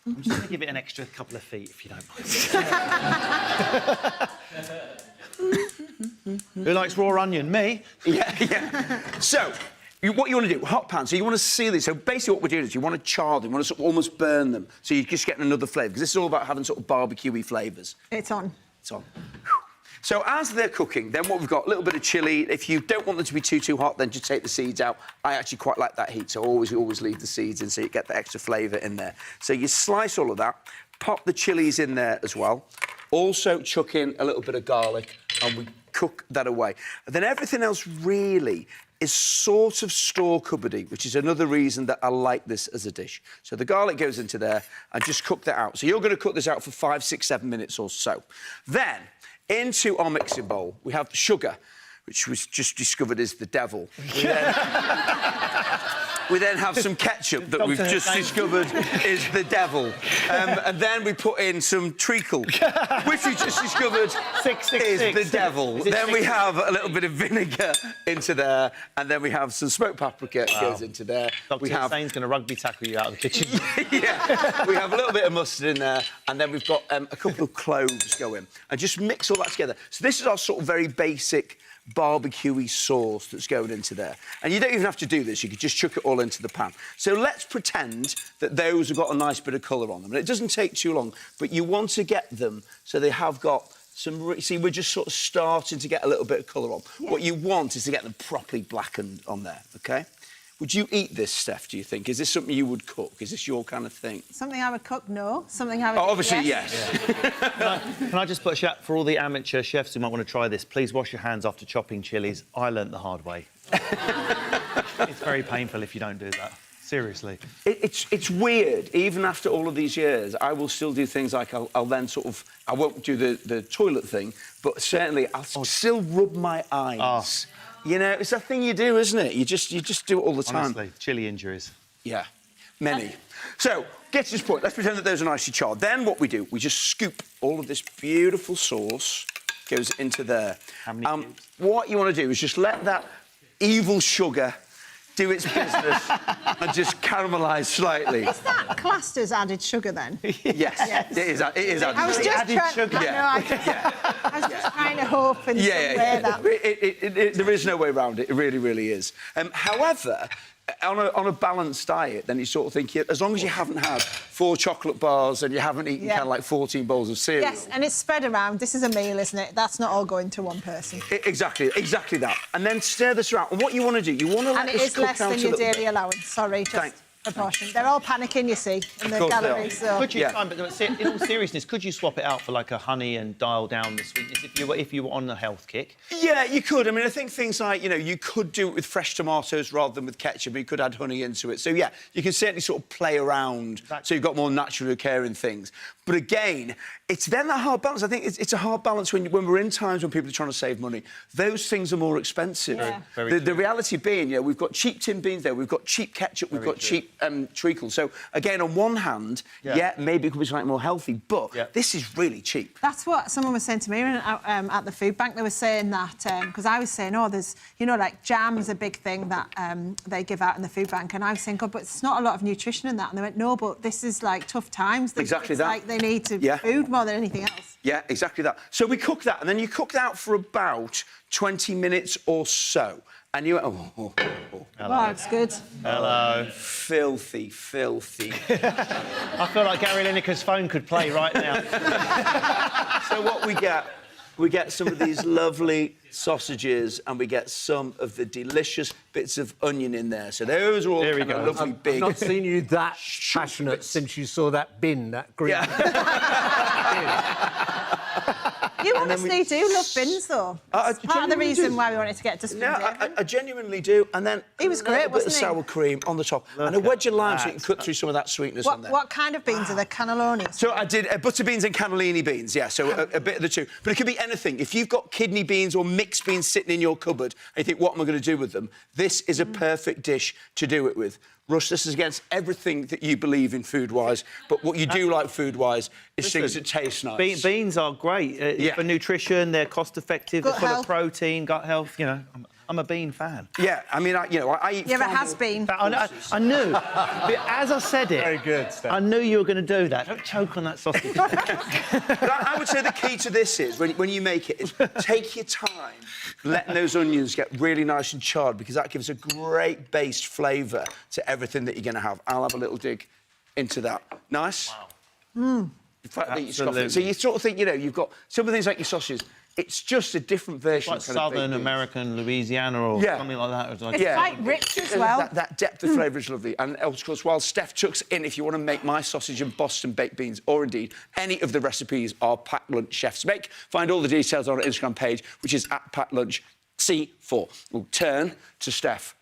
I'm just going to give it an extra couple of feet, if you don't mind. Who likes raw onion? Me? Yeah. So, what you want to do, hot pan, so you want to seal these. So basically what we're doing is you want to char them, you want to sort of almost burn them, so you're just getting another flavour, because this is all about having sort of barbecue-y flavours. It's on. It's on. So as they're cooking, then what we've got, a little bit of chilli. If you don't want them to be too hot, then just take the seeds out. I actually quite like that heat, so always leave the seeds in so you get the extra flavour in there. So you slice all of that, pop the chillies in there as well. Also chuck in a little bit of garlic, and we cook that away. And then everything else really is sort of store cupboardy, which is another reason that I like this as a dish. So the garlic goes into there, and just cook that out. So you're going to cook this out for 5, 6, 7 minutes or so. Then, into our mixing bowl, we have the sugar, which was just discovered is the devil. We then have some ketchup that we've just discovered is the devil. And then we put in some treacle, which we just discovered is the devil. Then we have a little bit of vinegar into there, and then we have some smoked paprika goes into there. Dr. Hussein's going to rugby tackle you out of the kitchen. Yeah, we have a little bit of mustard in there, and then we've got a couple of cloves going. And just mix all that together. So this is our sort of very basic barbecue-y sauce that's going into there. And you don't even have to do this, you could just chuck it all into the pan. So let's pretend that those have got a nice bit of colour on them. And it doesn't take too long, but you want to get them so they have got some... See, we're just sort of starting to get a little bit of colour on. Yeah. What you want is to get them properly blackened on there, OK? Would you eat this, Steph, do you think? Is this something you would cook? Is this your kind of thing? Something I would cook, no. Something I would obviously, yes. Yeah. Can I just put a shout for all the amateur chefs who might want to try this? Please wash your hands after chopping chilies. I learnt the hard way. It's very painful if you don't do that. Seriously. It's weird. Even after all of these years, I will still do things like I'll then sort of... I won't do the toilet thing, but certainly I'll still rub my eyes. Oh. You know, it's a thing you do, isn't it? You just do it all the time. Honestly, chili injuries. Yeah, many. So, get to this point. Let's pretend that those are nicely charred. Then what we do, we just scoop all of this beautiful sauce, goes into there. How many cubes? What you want to do is just let that evil sugar do its business and just caramelise slightly. Is that classed as added sugar, then? Yes. It is added I was just added sugar. I was just trying to hope in some way that... There is no way around it. It really, really is. However, on a balanced diet, then you sort of think, as long as you haven't had 4 chocolate bars and you haven't eaten kind of like 14 bowls of cereal. Yes, and it's spread around. This is a meal, isn't it? That's not all going to one person. Exactly that. And then stir this around. And what you want to do, you want to let this cook out a little bit. And it is less than your daily allowance. Sorry, just proportion. They're all panicking, you see, in the gallery. So. Could you, in all seriousness, could you swap it out for like a honey and dial down the sweetness if you were on a health kick? Yeah, you could. I mean, I think things like, you know, you could do it with fresh tomatoes rather than with ketchup. You could add honey into it. So, yeah, you can certainly sort of play around so you've got more naturally occurring things. But again, it's then that hard balance. I think it's a hard balance when we're in times when people are trying to save money. Those things are more expensive. Yeah. The reality being, you know, we've got cheap tin beans there, we've got cheap ketchup, we've got cheap treacle. So, again, on one hand, maybe it could be slightly more healthy, but this is really cheap. That's what someone was saying to me at the food bank. They were saying that, because I was saying, there's, you know, like jam's a big thing that they give out in the food bank. And I was saying, God, but it's not a lot of nutrition in that. And they went, no, but this is, like, tough times. Exactly that. Like, they need to food more than anything else. Yeah, exactly that. So we cook that, and then you cook that for about 20 minutes or so. And you... Oh, it's good. Hello. Filthy. I feel like Gary Lineker's phone could play right now. So what we get some of these lovely sausages, and we get some of the delicious bits of onion in there. So those are all kind of lovely big... I've not seen you that passionate since you saw that bin, that green You honestly do love bins, though. It's part of the reason why we wanted to get to Spin David. I genuinely do. And then he was great, a bit of sour cream on the top. And a wedge of lime so you can cut through some of that sweetness on there. What kind of beans are the cannelloni? So I did butter beans and cannellini beans, so a bit of the two. But it could be anything. If you've got kidney beans or mixed beans sitting in your cupboard and you think, what am I going to do with them? This is a perfect dish to do it with. Russ, this is against everything that you believe in food-wise, but what you do like food-wise is things that taste nice. Beans are great for nutrition. They're cost-effective. They're full of protein, gut health. You know, I'm a bean fan. Yeah, I mean, I eat... Yeah, but it has been. I knew. But as I said it, Very good, Steph. I knew you were going to do that. Don't choke on that sausage. But I would say the key to this is, when you make it, is take your time letting those onions get really nice and charred, because that gives a great base flavour to everything that you're going to have. I'll have a little dig into that. Nice? Wow. Absolutely. So you sort of think, you've got some of the things like your sausages, it's just a different version. Like Southern American Louisiana or something like that. It's quite rich as well. That depth of flavour is lovely. And of course, while Steph chucks in, if you want to make my sausage and Boston baked beans, or indeed any of the recipes our Packed Lunch chefs make, find all the details on our Instagram page, which is @PackedLunchC4. We'll turn to Steph.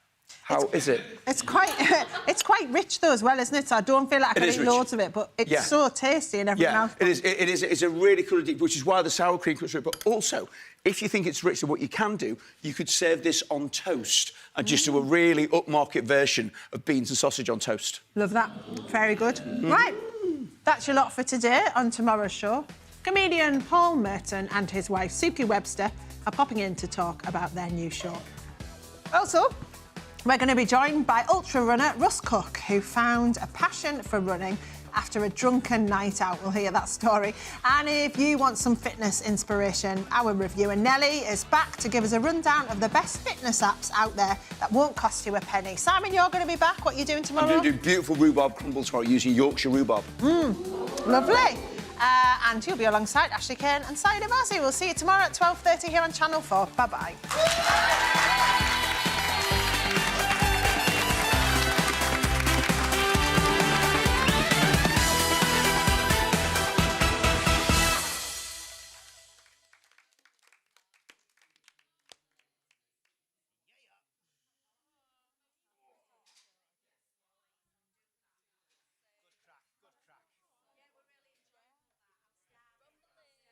How is it? It's quite rich though as well, isn't it? So I don't feel like I can eat loads of it, but it's so tasty and everything else. It is. It's a really cool, which is why the sour cream comes through. But also, if you think it's rich, then what you can do, you could serve this on toast and just do a really upmarket version of beans and sausage on toast. Love that. Very good. Right, that's your lot for today. On tomorrow's show, comedian Paul Merton and his wife Suki Webster are popping in to talk about their new show. Also, we're going to be joined by ultra runner Russ Cook, who found a passion for running after a drunken night out. We'll hear that story. And if you want some fitness inspiration, our reviewer Nelly is back to give us a rundown of the best fitness apps out there that won't cost you a penny. Simon, you're going to be back. What are you doing tomorrow? I'm going to do beautiful rhubarb crumble tomorrow using Yorkshire rhubarb. Lovely. And you'll be alongside Ashley Kane and Saida Massey. We'll see you tomorrow at 12:30 here on Channel 4. Bye-bye.